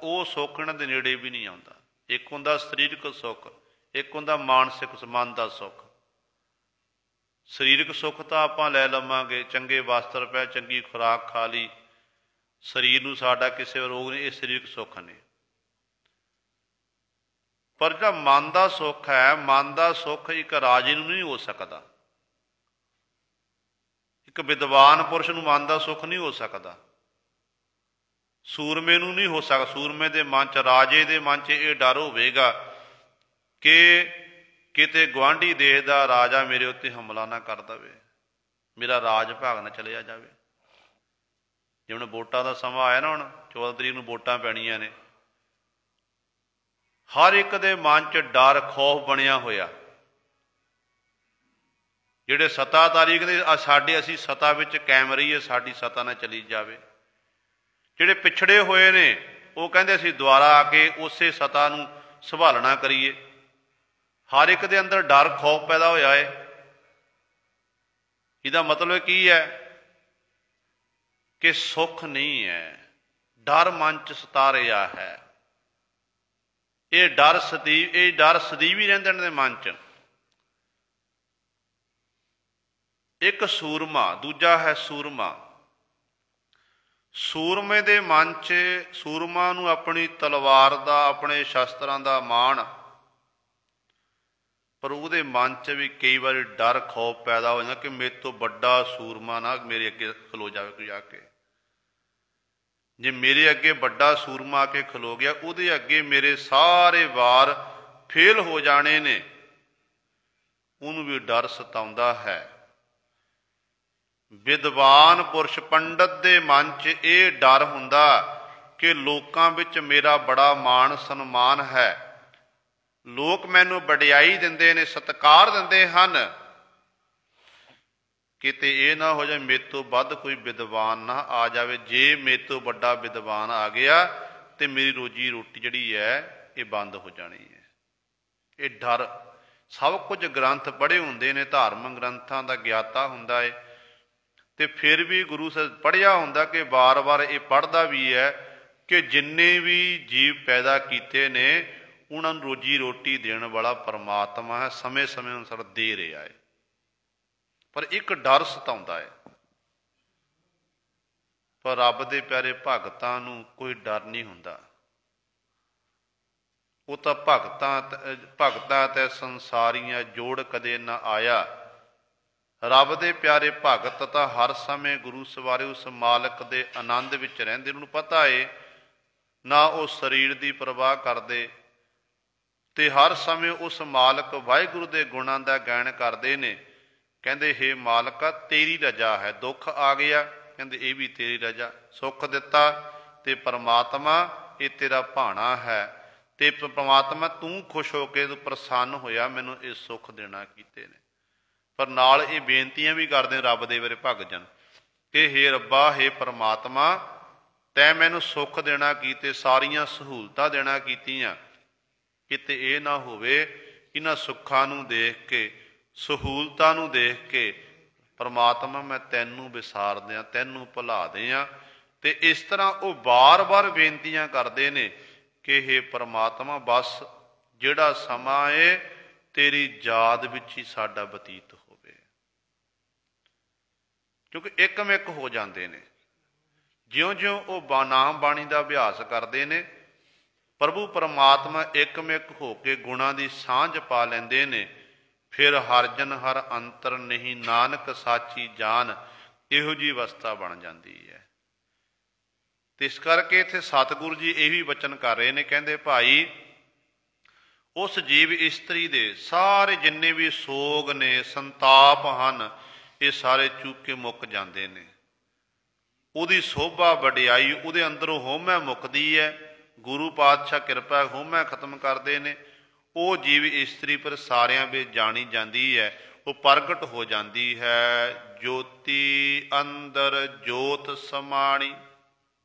ਉਹ ਸੁੱਖ ਇਹਨਾਂ ਦੇ ਨੇੜੇ ਵੀ ਨਹੀਂ ਆਉਂਦਾ। ਇੱਕ ਹੁੰਦਾ ਸਰੀਰਕ ਸੁੱਖ, ਇੱਕ ਹੁੰਦਾ ਮਾਨਸਿਕ ਮਨ ਦਾ ਸੁੱਖ। ਸਰੀਰਕ ਸੁੱਖ ਤਾਂ ਆਪਾਂ ਲੈ ਲਵਾਂਗੇ, ਚੰਗੇ ਵਸਤਰ ਪੈ, ਚੰਗੀ ਖੁਰਾਕ ਖਾ ਲਈ, ਸਰੀਰ ਨੂੰ ਸਾਡਾ ਕਿਸੇ ਰੋਗ ਨਹੀਂ, ਇਹ ਸਰੀਰਕ ਸੁੱਖ ਨੇ। ਪਰ ਜਿਹੜਾ ਮਨ ਦਾ ਸੁੱਖ ਹੈ, ਮਨ ਦਾ ਸੁੱਖ ਇੱਕ ਰਾਜੇ ਨੂੰ ਨਹੀਂ ਹੋ ਸਕਦਾ, ਇੱਕ ਵਿਦਵਾਨ ਪੁਰਸ਼ ਨੂੰ ਮਨ ਦਾ ਸੁੱਖ ਨਹੀਂ ਹੋ ਸਕਦਾ, ਸੂਰਮੇ ਨੂੰ ਨਹੀਂ ਹੋ ਸਕਦਾ। ਸੂਰਮੇ ਦੇ ਮਨ 'ਚ, ਰਾਜੇ ਦੇ ਮਨ 'ਚ ਇਹ ਡਰ ਹੋਵੇਗਾ ਕਿ ਕਿਤੇ ਗੁਆਂਢੀ ਦੇਸ਼ ਦਾ ਰਾਜਾ ਮੇਰੇ ਉੱਤੇ ਹਮਲਾ ਨਾ ਕਰ ਦੇਵੇ, ਮੇਰਾ ਰਾਜ ਭਾਗ ਨਾ ਚਲਿਆ ਜਾਵੇ। ਜਿਵੇਂ ਵੋਟਾਂ ਦਾ ਸਮਾਂ ਆਇਆ ਨਾ, ਹੁਣ 14 ਤਰੀਕ ਨੂੰ ਵੋਟਾਂ ਪੈਣੀਆਂ ਨੇ, ਹਰ ਇੱਕ ਦੇ ਮਨ 'ਚ ਡਰ ਖੌਫ ਬਣਿਆ ਹੋਇਆ ਜਿਹੜੇ ਸਤਾਧਾਰੀ ਕਹਿੰਦੇ ਸਾਡੇ ਅਸੀਂ ਸਤਾ ਵਿੱਚ ਕਾਇਮ ਰਹੀਏ, ਸਾਡੀ ਸਤਾ ਨਾ ਚਲੀ ਜਾਵੇ। ਜਿਹੜੇ ਪਿਛੜੇ ਹੋਏ ਨੇ ਉਹ ਕਹਿੰਦੇ ਅਸੀਂ ਦੁਬਾਰਾ ਆ ਕੇ ਉਸੇ ਸਤਾ ਨੂੰ ਸੰਭਾਲਣਾ ਕਰੀਏ। ਹਰ ਇੱਕ ਦੇ ਅੰਦਰ ਡਰ ਖੌਫ ਪੈਦਾ ਹੋਇਆ ਹੈ। ਇਹਦਾ ਮਤਲਬ ਕੀ ਹੈ ਕਿ ਸੁੱਖ ਨਹੀਂ ਹੈ, ਡਰ ਮਨ 'ਚ ਸਤਾ ਰਿਹਾ ਹੈ। ਇਹ ਡਰ ਸਦੀਵ ਹੀ ਰਹਿੰਦੇ ਨੇ ਮਨ 'ਚ। ਇੱਕ ਸੂਰਮਾ, ਦੂਜਾ ਹੈ ਸੂਰਮਾ। ਸੂਰਮੇ ਦੇ ਮਨ 'ਚ, ਸੂਰਮਾ ਨੂੰ ਆਪਣੀ ਤਲਵਾਰ ਦਾ, ਆਪਣੇ ਸ਼ਸਤਰਾਂ ਦਾ ਮਾਣ, ਪਰ ਉਹਦੇ ਮਨ 'ਚ ਵੀ ਕਈ ਵਾਰੀ ਡਰ ਖੌਫ ਪੈਦਾ ਹੋ ਜਾਂਦਾ ਕਿ ਮੇਰੇ ਤੋਂ ਵੱਡਾ ਸੂਰਮਾ ਨਾ ਮੇਰੇ ਅੱਗੇ ਖਲੋ ਜਾਵੇ ਕੋਈ ਆ ਕੇ। ਜੇ ਮੇਰੇ ਅੱਗੇ ਵੱਡਾ ਸੂਰਮਾ ਆ ਕੇ ਖਲੋ ਗਿਆ, ਉਹਦੇ ਅੱਗੇ ਮੇਰੇ ਸਾਰੇ ਵਾਰ ਫੇਲ ਹੋ ਜਾਣੇ ਨੇ। ਉਹਨੂੰ ਵੀ ਡਰ ਸਤਾਉਂਦਾ ਹੈ। ਵਿਦਵਾਨ ਪੁਰਸ਼ ਪੰਡਤ ਦੇ ਮਨ 'ਚ ਇਹ ਡਰ ਹੁੰਦਾ ਕਿ ਲੋਕਾਂ ਵਿੱਚ ਮੇਰਾ ਬੜਾ ਮਾਣ ਸਨਮਾਨ ਹੈ, ਲੋਕ ਮੈਨੂੰ ਵਡਿਆਈ ਦਿੰਦੇ ਨੇ, ਸਤਿਕਾਰ ਦਿੰਦੇ ਹਨ। ਕਿਤੇ ਇਹ ਨਾ ਹੋ ਜਾਏ ਮੇਰੇ ਤੋਂ ਵੱਧ ਕੋਈ ਵਿਦਵਾਨ ਨਾ ਆ ਜਾਵੇ। ਜੇ ਮੇਰੇ ਤੋਂ ਵੱਡਾ ਵਿਦਵਾਨ ਆ ਗਿਆ ਤੇ ਮੇਰੀ ਰੋਜੀ ਰੋਟੀ ਜਿਹੜੀ ਹੈ ਇਹ ਬੰਦ ਹੋ ਜਾਣੀ ਹੈ। ਇਹ ਡਰ। ਸਭ ਕੁਝ ਗ੍ਰੰਥ ਪੜ੍ਹੇ ਹੁੰਦੇ ਨੇ, ਧਾਰਮਿਕ ਗ੍ਰੰਥਾਂ ਦਾ ਗਿਆਤਾ ਹੁੰਦਾ ਹੈ, ਤੇ ਫਿਰ ਵੀ ਗੁਰੂ ਸਾਹਿਬ ਪੜ੍ਹਿਆ ਹੁੰਦਾ ਕਿ ਵਾਰ-ਵਾਰ ਇਹ ਪੜ੍ਹਦਾ ਵੀ ਹੈ ਕਿ ਜਿੰਨੇ ਵੀ ਜੀਵ ਪੈਦਾ ਕੀਤੇ ਨੇ ਉਹਨਾਂ ਨੂੰ ਰੋਜੀ ਰੋਟੀ ਦੇਣ ਵਾਲਾ ਪਰਮਾਤਮਾ ਹੈ, ਸਮੇਂ-ਸਮੇਂ ਅਨੁਸਾਰ ਦੇ ਰਿਹਾ ਹੈ। ਪਰ ਇੱਕ ਡਰ ਸਤਾਉਂਦਾ ਹੈ। ਪਰ ਰੱਬ ਦੇ ਪਿਆਰੇ ਭਗਤਾਂ ਨੂੰ ਕੋਈ ਡਰ ਨਹੀਂ ਹੁੰਦਾ। ਉਹ ਤਾਂ ਭਗਤਾਂ ਤੇ ਸੰਸਾਰੀਆਂ ਜੋੜ ਕਦੇ ਨਾ ਆਇਆ। ਰੱਬ ਦੇ ਪਿਆਰੇ ਭਗਤ ਤਾਂ ਹਰ ਸਮੇਂ ਗੁਰੂ ਸਵਾਰੇ ਉਸ ਮਾਲਕ ਦੇ ਆਨੰਦ ਵਿੱਚ ਰਹਿੰਦੇ। ਉਹਨੂੰ ਪਤਾ ਏ ਨਾ ਉਹ ਸਰੀਰ ਦੀ ਪਰਵਾਹ ਕਰਦੇ, ਤੇ ਹਰ ਸਮੇਂ ਉਸ ਮਾਲਕ ਵਾਹਿਗੁਰੂ ਦੇ ਗੁਣਾਂ ਦਾ ਗਾਇਨ ਕਰਦੇ ਨੇ। ਕਹਿੰਦੇ ਹੇ ਮਾਲਕਾ ਤੇਰੀ ਰਜਾ ਹੈ। ਦੁੱਖ ਆ ਗਿਆ, ਕਹਿੰਦੇ ਇਹ ਵੀ ਤੇਰੀ ਰਜਾ। ਸੁੱਖ ਦਿੱਤਾ ਤੇ ਪਰਮਾਤਮਾ ਇਹ ਤੇਰਾ ਭਾਣਾ ਹੈ, ਤੇ ਪਰਮਾਤਮਾ ਤੂੰ ਖੁਸ਼ ਹੋ ਕੇ, ਤੂੰ ਪ੍ਰਸੰਨ ਹੋਇਆ ਮੈਨੂੰ ਇਹ ਸੁੱਖ ਦੇਣਾ ਕੀਤੇ ਨੇ। ਪਰ ਨਾਲ ਇਹ ਬੇਨਤੀਆਂ ਵੀ ਕਰਦੇ ਰੱਬ ਦੇ ਮੇਰੇ ਭਗਤ ਜਨ ਕਿ ਹੇ ਰੱਬਾ, ਹੇ ਪਰਮਾਤਮਾ, ਤੈਂ ਮੈਨੂੰ ਸੁੱਖ ਦੇਣਾ ਕੀਤੇ, ਸਾਰੀਆਂ ਸਹੂਲਤਾਂ ਦੇਣਾ ਕੀਤੀਆਂ। ਕਿਤੇ ਇਹ ਨਾ ਹੋਵੇ ਇਹਨਾਂ ਸੁੱਖਾਂ ਨੂੰ ਦੇਖ ਕੇ, ਸਹੂਲਤਾਂ ਨੂੰ ਦੇਖ ਕੇ ਪਰਮਾਤਮਾ ਮੈਂ ਤੈਨੂੰ ਵਿਸਾਰ ਦਿਆਂ, ਤੈਨੂੰ ਭੁਲਾ ਦਿਆਂ। ਤੇ ਇਸ ਤਰ੍ਹਾਂ ਉਹ ਵਾਰ-ਵਾਰ ਬੇਨਤੀਆਂ ਕਰਦੇ ਨੇ ਕਿ ਹੇ ਪਰਮਾਤਮਾ, ਬਸ ਜਿਹੜਾ ਸਮਾਂ ਏ ਤੇਰੀ ਯਾਦ ਵਿੱਚ ਹੀ ਸਾਡਾ ਬਤੀਤ ਹੋਵੇ। ਕਿਉਂਕਿ ਇੱਕਮਿਕ ਹੋ ਜਾਂਦੇ ਨੇ। ਜਿਉਂ-ਜਿਉਂ ਉਹ ਨਾਮ ਬਾਣੀ ਦਾ ਅਭਿਆਸ ਕਰਦੇ ਨੇ, ਪ੍ਰਭੂ ਪਰਮਾਤਮਾ ਇੱਕਮਿਕ ਹੋ ਕੇ ਗੁਣਾਂ ਦੀ ਸਾਂਝ ਪਾ ਲੈਂਦੇ ਨੇ। ਫਿਰ ਹਰ ਜਨ ਹਰ ਅੰਤਰ ਨਹੀਂ, ਨਾਨਕ ਸਾਚੀ ਜਾਨ, ਇਹੋ ਜਿਹੀ ਅਵਸਥਾ ਬਣ ਜਾਂਦੀ ਹੈ। ਤੇ ਇਸ ਕਰਕੇ ਇੱਥੇ ਸਤਿਗੁਰੂ ਜੀ ਇਹੀ ਵਚਨ ਕਰ ਰਹੇ ਨੇ। ਕਹਿੰਦੇ ਭਾਈ, ਉਸ ਜੀਵ ਇਸਤਰੀ ਦੇ ਸਾਰੇ ਜਿੰਨੇ ਵੀ ਸੋਗ ਨੇ, ਸੰਤਾਪ ਹਨ, ਇਹ ਸਾਰੇ ਚੁੱਕ ਕੇ ਮੁੱਕ ਜਾਂਦੇ ਨੇ। ਉਹਦੀ ਸੋਭਾ ਵਡਿਆਈ ਉਹਦੇ ਅੰਦਰੋਂ ਹਉਮੈ ਮੁੱਕਦੀ ਹੈ। ਗੁਰੂ ਪਾਤਸ਼ਾਹ ਕਿਰਪਾ ਹਉਮੈ ਖਤਮ ਕਰਦੇ ਨੇ। ਉਹ ਜੀਵ ਇਸਤਰੀ ਪਰ ਸਾਰਿਆਂ ਵਿੱਚ ਜਾਣੀ ਜਾਂਦੀ ਹੈ, ਉਹ ਪ੍ਰਗਟ ਹੋ ਜਾਂਦੀ ਹੈ। ਜੋਤੀ ਅੰਦਰ ਜੋਤ ਸਮਾਣੀ,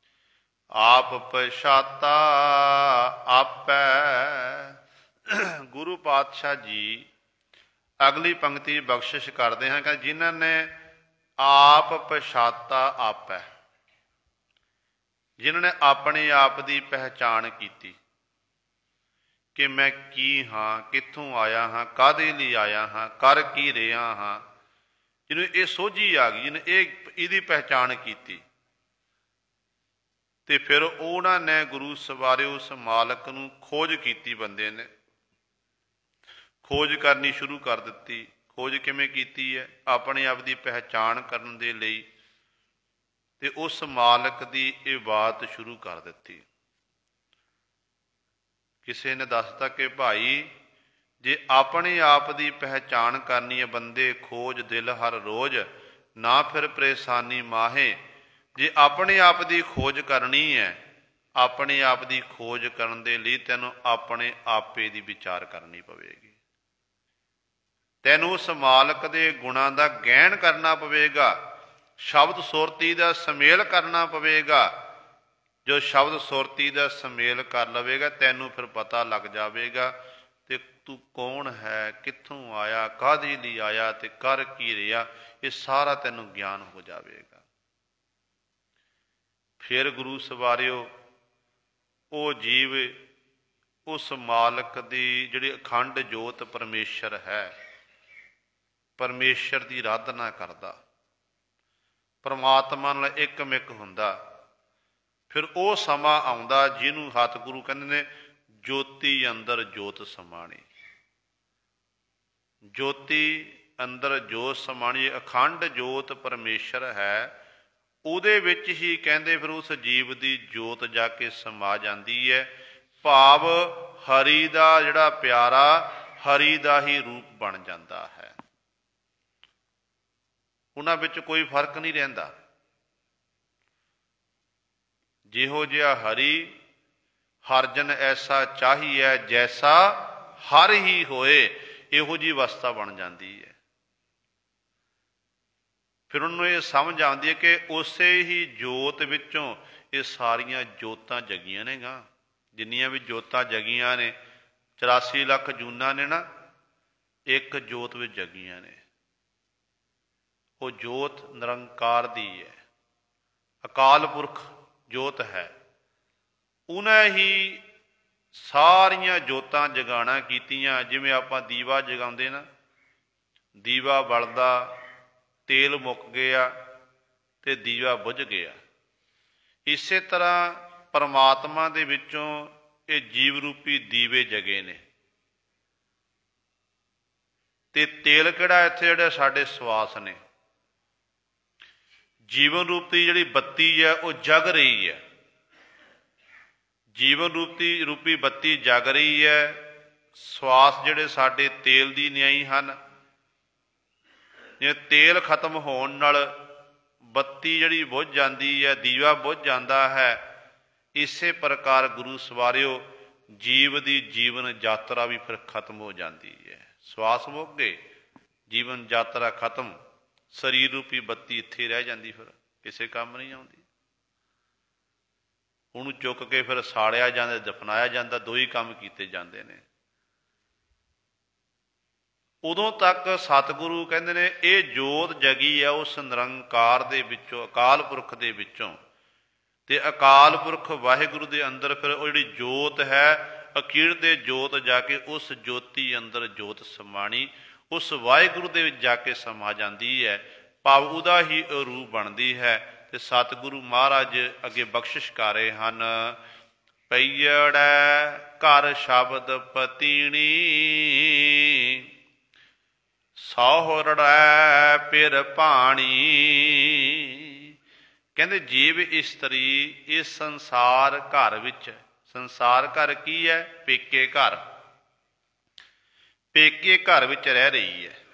ਆਪ ਪਛਾਤਾ ਆਪੈ। ਗੁਰੂ ਪਾਤਸ਼ਾਹ ਜੀ ਅਗਲੀ ਪੰਕਤੀ ਬਖਸ਼ਿਸ਼ ਕਰਦੇ ਹਨ ਕਿ ਜਿਨ੍ਹਾਂ ਨੇ ਆਪ ਪਛਾਤਾ ਆਪੈ, ਜਿਨ੍ਹਾਂ ਨੇ ਆਪਣੇ ਆਪ ਦੀ ਪਹਿਚਾਣ ਕੀਤੀ ਕਿ ਮੈਂ ਕੀ ਹਾਂ, ਕਿੱਥੋਂ ਆਇਆ ਹਾਂ, ਕਾਹਦੇ ਲਈ ਆਇਆ ਹਾਂ, ਕਰ ਕੀ ਰਿਹਾ ਹਾਂ, ਜਿਹਨੂੰ ਇਹ ਸੋਝੀ ਆ ਗਈ, ਜਿਹਨੇ ਇਹਦੀ ਪਹਿਚਾਣ ਕੀਤੀ, ਤੇ ਫਿਰ ਉਹਨਾਂ ਨੇ ਗੁਰੂ ਸਵਾਰੇ ਉਸ ਮਾਲਕ ਨੂੰ ਖੋਜ ਕੀਤੀ। ਬੰਦੇ ਨੇ ਖੋਜ ਕਰਨੀ ਸ਼ੁਰੂ ਕਰ ਦਿੱਤੀ। ਖੋਜ ਕਿਵੇਂ ਕੀਤੀ ਹੈ? ਆਪਣੇ ਆਪ ਦੀ ਪਹਿਚਾਣ ਕਰਨ ਦੇ ਲਈ, ਤੇ ਉਸ ਮਾਲਕ ਦੀ ਇਹ ਬਾਤ ਸ਼ੁਰੂ ਕਰ ਦਿੱਤੀ। ਕਿਸੇ ਨੇ ਦੱਸਤਾ ਕਿ ਭਾਈ, ਜੇ ਆਪਣੇ ਆਪ ਦੀ ਪਹਿਚਾਣ ਕਰਨੀ ਹੈ ਬੰਦੇ, ਖੋਜ ਦਿਲ ਹਰ ਰੋਜ਼, ਨਾ ਫਿਰ ਪਰੇਸ਼ਾਨੀ ਮਾਹੇ। ਜੇ ਆਪਣੇ ਆਪ ਦੀ ਖੋਜ ਕਰਨੀ ਹੈ, ਆਪਣੇ ਆਪ ਦੀ ਖੋਜ ਕਰਨ ਦੇ ਲਈ ਤੈਨੂੰ ਆਪਣੇ ਆਪੇ ਦੀ ਵਿਚਾਰ ਕਰਨੀ ਪਵੇਗੀ। ਤੈਨੂੰ ਉਸ ਮਾਲਕ ਦੇ ਗੁਣਾਂ ਦਾ ਗਹਿਣ ਕਰਨਾ ਪਵੇਗਾ, ਸ਼ਬਦ ਸੁਰਤੀ ਦਾ ਸੁਮੇਲ ਕਰਨਾ ਪਵੇਗਾ। ਜੋ ਸ਼ਬਦ ਸੁਰਤੀ ਦਾ ਸੁਮੇਲ ਕਰ ਲਵੇਗਾ ਤੈਨੂੰ ਫਿਰ ਪਤਾ ਲੱਗ ਜਾਵੇਗਾ ਤੇ ਤੂੰ ਕੌਣ ਹੈ, ਕਿੱਥੋਂ ਆਇਆ, ਕਾਹਦੇ ਲਈ ਆਇਆ ਤੇ ਕਰ ਕੀ ਰਿਹਾ, ਇਹ ਸਾਰਾ ਤੈਨੂੰ ਗਿਆਨ ਹੋ ਜਾਵੇਗਾ। ਫਿਰ ਗੁਰੂ ਸਵਾਰਿਓ ਉਹ ਜੀਵ ਉਸ ਮਾਲਕ ਦੀ ਜਿਹੜੀ ਅਖੰਡ ਜੋਤ ਪਰਮੇਸ਼ਰ ਹੈ, ਪਰਮੇਸ਼ਰ ਦੀ ਆਰਾਧਨਾ ਕਰਦਾ, ਪਰਮਾਤਮਾ ਨਾਲ ਇੱਕ ਮਿਕ ਹੁੰਦਾ। ਫਿਰ ਉਹ ਸਮਾਂ ਆਉਂਦਾ ਜਿਹਨੂੰ ਸਤਿਗੁਰੂ ਕਹਿੰਦੇ ਨੇ ਜੋਤੀ ਅੰਦਰ ਜੋਤ ਸਮਾਣੀ। ਜੋਤੀ ਅੰਦਰ ਜੋਤ ਸਮਾਣੀ, ਅਖੰਡ ਜੋਤ ਪਰਮੇਸ਼ਰ ਹੈ, ਉਹਦੇ ਵਿੱਚ ਹੀ ਕਹਿੰਦੇ ਫਿਰ ਉਸ ਜੀਵ ਦੀ ਜੋਤ ਜਾ ਕੇ ਸਮਾ ਜਾਂਦੀ ਹੈ। ਭਾਵ ਹਰੀ ਦਾ ਜਿਹੜਾ ਪਿਆਰਾ, ਹਰੀ ਦਾ ਹੀ ਰੂਪ ਬਣ ਜਾਂਦਾ ਹੈ। ਉਹਨਾਂ ਵਿੱਚ ਕੋਈ ਫਰਕ ਨਹੀਂ ਰਹਿੰਦਾ। ਜਿਹੋ ਜਿਹਾ ਹਰੀ, ਹਰ ਜਨ ਐਸਾ ਚਾਹੀਐ ਜੈਸਾ ਹਰ ਹੀ ਹੋਏ, ਇਹੋ ਜਿਹੀ ਅਵਸਥਾ ਬਣ ਜਾਂਦੀ ਹੈ। ਫਿਰ ਉਹਨੂੰ ਇਹ ਸਮਝ ਆਉਂਦੀ ਹੈ ਕਿ ਉਸੇ ਹੀ ਜੋਤ ਵਿੱਚੋਂ ਇਹ ਸਾਰੀਆਂ ਜੋਤਾਂ ਜਗੀਆਂ ਨੇ ਗਾ। ਜਿੰਨੀਆਂ ਵੀ ਜੋਤਾਂ ਜਗੀਆਂ ਨੇ, 84 ਲੱਖ ਜੂਨਾਂ ਨੇ ਨਾ, ਇੱਕ ਜੋਤ ਵਿੱਚ ਜਗੀਆਂ ਨੇ। ਉਹ ਜੋਤ ਨਿਰੰਕਾਰ ਦੀ ਹੈ, ਅਕਾਲ ਪੁਰਖ ਜੋਤ ਹੈ। ਉਹਨਾਂ ਹੀ ਸਾਰੀਆਂ ਜੋਤਾਂ ਜਗਾਣਾ ਕੀਤੀਆਂ। ਜਿਵੇਂ ਆਪਾਂ ਦੀਵਾ ਜਗਾਉਂਦੇ ਨਾ, ਦੀਵਾ ਬਲਦਾ, ਤੇਲ ਮੁੱਕ ਗਿਆ ਤੇ ਦੀਵਾ ਬੁਝ ਗਿਆ। ਇਸੇ ਤਰ੍ਹਾਂ ਪਰਮਾਤਮਾ ਦੇ ਵਿੱਚੋਂ ਇਹ ਜੀਵ ਰੂਪੀ ਦੀਵੇ ਜਗੇ ਨੇ। ਤੇ ਤੇਲ ਕਿਹੜਾ ਇੱਥੇ, ਜਿਹੜੇ ਸਾਡੇ ਸਵਾਸ ਨੇ। ਜੀਵਨ ਰੂਪੀ ਜਿਹੜੀ ਬੱਤੀ ਹੈ ਉਹ ਜਗ ਰਹੀ ਹੈ। ਜੀਵਨ ਰੂਪੀ ਬੱਤੀ ਜਗ ਰਹੀ ਹੈ। ਸਵਾਸ ਜਿਹੜੇ ਸਾਡੇ ਤੇਲ ਦੀ ਨਿਆਈ ਹਨ। ਜੇ ਤੇਲ ਖਤਮ ਹੋਣ ਨਾਲ ਬੱਤੀ ਜਿਹੜੀ ਬੁਝ ਜਾਂਦੀ ਹੈ, ਦੀਵਾ ਬੁਝ ਜਾਂਦਾ ਹੈ। ਇਸੇ ਪ੍ਰਕਾਰ ਗੁਰੂ ਸਵਾਰਿਓ ਜੀਵ ਦੀ ਜੀਵਨ ਯਾਤਰਾ ਵੀ ਫਿਰ ਖਤਮ ਹੋ ਜਾਂਦੀ ਹੈ। ਸਵਾਸ ਮੁੱਕ ਗਏ, ਜੀਵਨ ਯਾਤਰਾ ਖਤਮ, ਸਰੀਰ ਰੂਪੀ ਬੱਤੀ ਇੱਥੇ ਰਹਿ ਜਾਂਦੀ, ਫਿਰ ਕਿਸੇ ਕੰਮ ਨਹੀਂ ਆਉਂਦੀ। ਉਹਨੂੰ ਚੁੱਕ ਕੇ ਫਿਰ ਸਾੜਿਆ ਜਾਂਦਾ, ਦਫਨਾਇਆ ਜਾਂਦਾ, ਦੋ ਹੀ ਕੰਮ ਕੀਤੇ ਜਾਂਦੇ ਨੇ। ਉਦੋਂ ਤੱਕ ਸਤਿਗੁਰੂ ਕਹਿੰਦੇ ਨੇ ਇਹ ਜੋਤ ਜਗੀ ਹੈ ਉਸ ਨਿਰੰਕਾਰ ਦੇ ਵਿੱਚੋਂ, ਅਕਾਲ ਪੁਰਖ ਦੇ ਵਿੱਚੋਂ। ਤੇ ਅਕਾਲ ਪੁਰਖ ਵਾਹਿਗੁਰੂ ਦੇ ਅੰਦਰ ਫਿਰ ਉਹ ਜਿਹੜੀ ਜੋਤ ਹੈ, ਅਖੀਰ ਦੇ ਜੋਤ ਜਾ ਕੇ ਉਸ ਜੋਤੀ ਅੰਦਰ ਜੋਤ ਸਮਾਣੀ, ਉਸ ਵਾਹਿਗੁਰੂ ਦੇ ਵਿੱਚ ਜਾ ਕੇ ਸਮਾ ਜਾਂਦੀ ਹੈ। ਭਾਵ ਉਹਦਾ ਹੀ ਰੂਪ ਬਣਦੀ ਹੈ। ਤੇ ਸਤਿਗੁਰੂ ਮਹਾਰਾਜ ਅੱਗੇ ਬਖਸ਼ਿਸ਼ ਕਰ ਰਹੇ ਹਨ। ਪਈੜੈ ਘਰ ਸ਼ਬਦ ਪਤੀਣੀ, ਸਹੁਰੜੈ ਪਿਰ ਭਾਣੀ। ਕਹਿੰਦੇ ਜੀਵ ਇਸਤਰੀ ਇਸ ਸੰਸਾਰ ਘਰ ਵਿੱਚ, ਸੰਸਾਰ ਘਰ ਕੀ ਹੈ? ਪੇਕੇ ਘਰ। ਪੇਕੇ ਘਰ ਵਿੱਚ ਰਹਿ ਰਹੀ ਹੈ।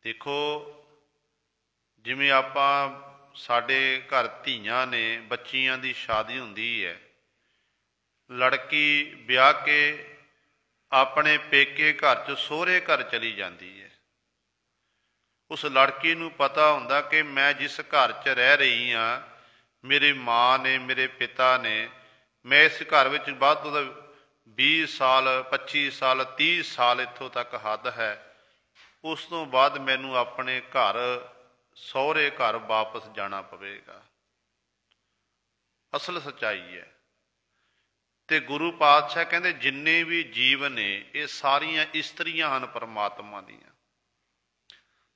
ਦੇਖੋ ਜਿਵੇਂ ਆਪਾਂ ਸਾਡੇ ਘਰ ਧੀਆਂ ਨੇ, ਬੱਚੀਆਂ ਦੀ ਸ਼ਾਦੀ ਹੁੰਦੀ ਹੈ, ਲੜਕੀ ਵਿਆਹ ਕੇ ਆਪਣੇ ਪੇਕੇ ਘਰ 'ਚ ਸਹੁਰੇ ਘਰ ਚਲੀ ਜਾਂਦੀ ਹੈ। ਉਸ ਲੜਕੀ ਨੂੰ ਪਤਾ ਹੁੰਦਾ ਕਿ ਮੈਂ ਜਿਸ ਘਰ 'ਚ ਰਹਿ ਰਹੀ ਹਾਂ, ਮੇਰੀ ਮਾਂ ਨੇ, ਮੇਰੇ ਪਿਤਾ ਨੇ, ਮੈਂ ਇਸ ਘਰ ਵਿੱਚ ਵੱਧ ਤੋਂ 20 ਸਾਲ 25 ਸਾਲ 30 ਸਾਲ ਇੱਥੋਂ ਤੱਕ ਹੱਦ ਹੈ। ਉਸ ਤੋਂ ਬਾਅਦ ਮੈਨੂੰ ਆਪਣੇ ਘਰ ਸਹੁਰੇ ਘਰ ਵਾਪਸ ਜਾਣਾ ਪਵੇਗਾ। ਅਸਲ ਸੱਚਾਈ ਹੈ। ਤੇ ਗੁਰੂ ਪਾਤਸ਼ਾਹ ਕਹਿੰਦੇ ਜਿੰਨੇ ਵੀ ਜੀਵ ਨੇ ਇਹ ਸਾਰੀਆਂ ਇਸਤਰੀਆਂ ਹਨ ਪਰਮਾਤਮਾ ਦੀਆਂ।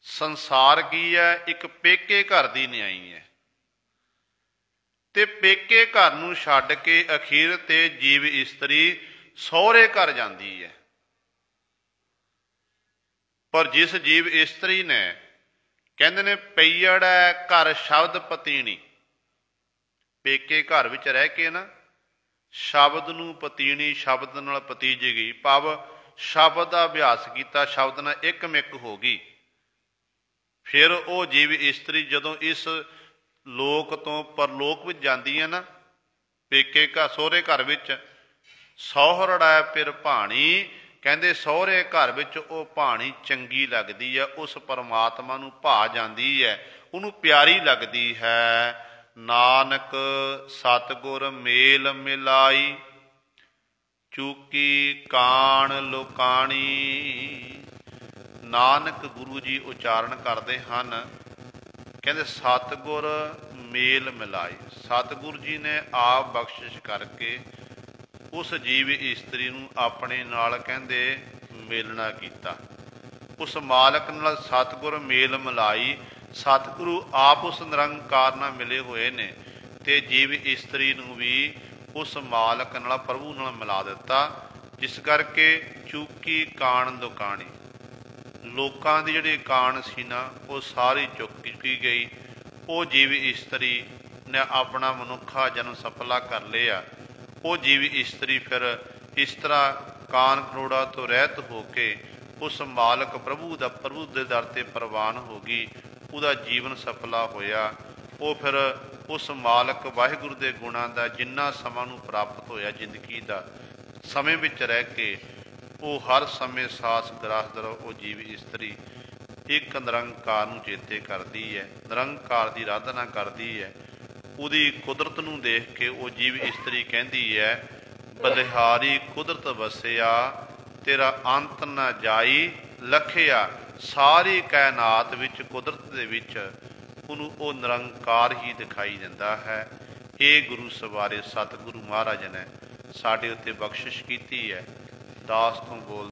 ਸੰਸਾਰ ਕੀ ਹੈ? ਇੱਕ ਪੇਕੇ ਘਰ ਦੀ ਨਿਆਈ ਹੈ। ਤੇ ਪੇਕੇ ਘਰ ਨੂੰ ਛੱਡ ਕੇ ਅਖੀਰ ਤੇ ਜੀਵ ਇਸਤਰੀ ਸਹੁਰੇ ਘਰ ਜਾਂਦੀ ਹੈ। ਪਰ ਜਿਸ ਜੀਵ ਇਸਤਰੀ ਨੇ, ਕਹਿੰਦੇ ਨੇ ਪਈੜੈ ਘਰ ਸ਼ਬਦ ਪਤੀਣੀ, ਪੇਕੇ ਘਰ ਵਿੱਚ ਰਹਿ ਕੇ ਨਾ ਸ਼ਬਦ ਨੂੰ ਪਤੀਣੀ, ਸ਼ਬਦ ਨਾਲ ਪਤੀਜ ਗਈ। ਭਾਵ ਸ਼ਬਦ ਦਾ ਅਭਿਆਸ ਕੀਤਾ, ਸ਼ਬਦ ਨਾਲ ਇੱਕ ਮਿਕ ਹੋ ਗਈ। ਫਿਰ ਉਹ ਜੀਵ ਇਸਤਰੀ ਜਦੋਂ ਇਸ ਲੋਕ ਤੋਂ ਪਰਲੋਕ ਵਿੱਚ ਜਾਂਦੀ ਹੈ ਨਾ, ਪੇਕੇ ਘਰ ਸਹੁਰੇ ਘਰ ਵਿੱਚ, ਸਹੁਰੜੈ ਪਿਰ ਭਾਣੀ, ਕਹਿੰਦੇ ਸਹੁਰੇ ਘਰ ਵਿੱਚ ਉਹ ਭਾਣੀ ਚੰਗੀ ਲੱਗਦੀ ਹੈ, ਉਸ ਪਰਮਾਤਮਾ ਨੂੰ ਭਾ ਜਾਂਦੀ ਹੈ, ਉਹਨੂੰ ਪਿਆਰੀ ਲੱਗਦੀ ਹੈ। ਨਾਨਕ ਸਤਿਗੁਰ ਮੇਲ ਮਿਲਾਈ, ਚੂਕੀ ਕਾਣ ਲੋਕਾਣੀ। ਨਾਨਕ ਗੁਰੂ ਜੀ ਉਚਾਰਨ ਕਰਦੇ ਹਨ, ਕਹਿੰਦੇ ਸਤਿਗੁਰ ਮੇਲ ਮਿਲਾਈ। ਸਤਿਗੁਰੂ ਜੀ ਨੇ ਆਪ ਬਖਸ਼ਿਸ਼ ਕਰਕੇ ਉਸ ਜੀਵ ਇਸਤਰੀ ਨੂੰ ਆਪਣੇ ਨਾਲ ਕਹਿੰਦੇ ਮੇਲਣਾ ਕੀਤਾ। ਉਸ ਮਾਲਕ ਨਾਲ ਸਤਿਗੁਰ ਮੇਲ ਮਿਲਾਈ। ਸਤਿਗੁਰੂ ਆਪ ਉਸ ਨਿਰੰਕਾਰ ਨਾਲ ਮਿਲੇ ਹੋਏ ਨੇ ਤੇ ਜੀਵ ਇਸਤਰੀ ਨੂੰ ਵੀ ਉਸ ਮਾਲਕ ਨਾਲ, ਪ੍ਰਭੂ ਨਾਲ ਮਿਲਾ ਦਿੱਤਾ। ਜਿਸ ਕਰਕੇ ਚੂਕੀ ਕਾਣ ਦੁਕਾਣੀ, ਲੋਕਾਂ ਦੀ ਜਿਹੜੀ ਕਾਣ ਸੀ ਨਾ ਉਹ ਸਾਰੀ ਚੁੱਕੀ ਗਈ। ਉਹ ਜੀਵ ਇਸਤਰੀ ਨੇ ਆਪਣਾ ਮਨੁੱਖਾ ਜਨਮ ਸਫਲਾ ਕਰ ਲਿਆ। ਉਹ ਜੀਵ ਇਸਤਰੀ ਫਿਰ ਇਸ ਤਰ੍ਹਾਂ ਕਾਨ ਖਰੋੜਾ ਤੋਂ ਰਹਿਤ ਹੋ ਕੇ ਉਸ ਮਾਲਕ ਪ੍ਰਭੂ ਦੇ ਦਰ ਤੇ ਪ੍ਰਵਾਨ ਹੋ ਗਈ। ਉਹਦਾ ਜੀਵਨ ਸਫਲਾ ਹੋਇਆ। ਉਹ ਫਿਰ ਉਸ ਮਾਲਕ ਵਾਹਿਗੁਰੂ ਦੇ ਗੁਣਾਂ ਦਾ ਜਿੰਨਾ ਸਮਾਂ ਨੂੰ ਪ੍ਰਾਪਤ ਹੋਇਆ ਜ਼ਿੰਦਗੀ ਦਾ ਸਮੇਂ ਵਿੱਚ ਰਹਿ ਕੇ, ਉਹ ਹਰ ਸਮੇਂ ਸਾਸ ਗ੍ਰਾਸਦਰ ਉਹ ਜੀਵ ਇਸਤਰੀ ਇੱਕ ਨਿਰੰਕਾਰ ਨੂੰ ਚੇਤੇ ਕਰਦੀ ਹੈ, ਨਿਰੰਕਾਰ ਦੀ ਆਰਾਧਨਾ ਕਰਦੀ ਹੈ। ਉਹਦੀ ਕੁਦਰਤ ਨੂੰ ਦੇਖ ਕੇ ਉਹ ਜੀਵ ਇਸਤਰੀ ਕਹਿੰਦੀ ਹੈ, ਬਲਿਹਾਰੀ ਕੁਦਰਤ ਵਸਿਆ, ਤੇਰਾ ਅੰਤ ਨਾ ਜਾਈ ਲਖਿਆ। ਸਾਰੀ ਕਾਇਨਾਤ ਵਿੱਚ, ਕੁਦਰਤ ਦੇ ਵਿੱਚ ਉਹਨੂੰ ਉਹ ਨਿਰੰਕਾਰ ਹੀ ਦਿਖਾਈ ਦਿੰਦਾ ਹੈ। ਇਹ ਗੁਰੂ ਸਵਾਰੇ ਸਤਿਗੁਰੂ ਮਹਾਰਾਜ ਨੇ ਸਾਡੇ ਉੱਤੇ ਬਖਸ਼ਿਸ਼ ਕੀਤੀ ਹੈ। ਦਾਸ ਤੋਂ ਬੋਲ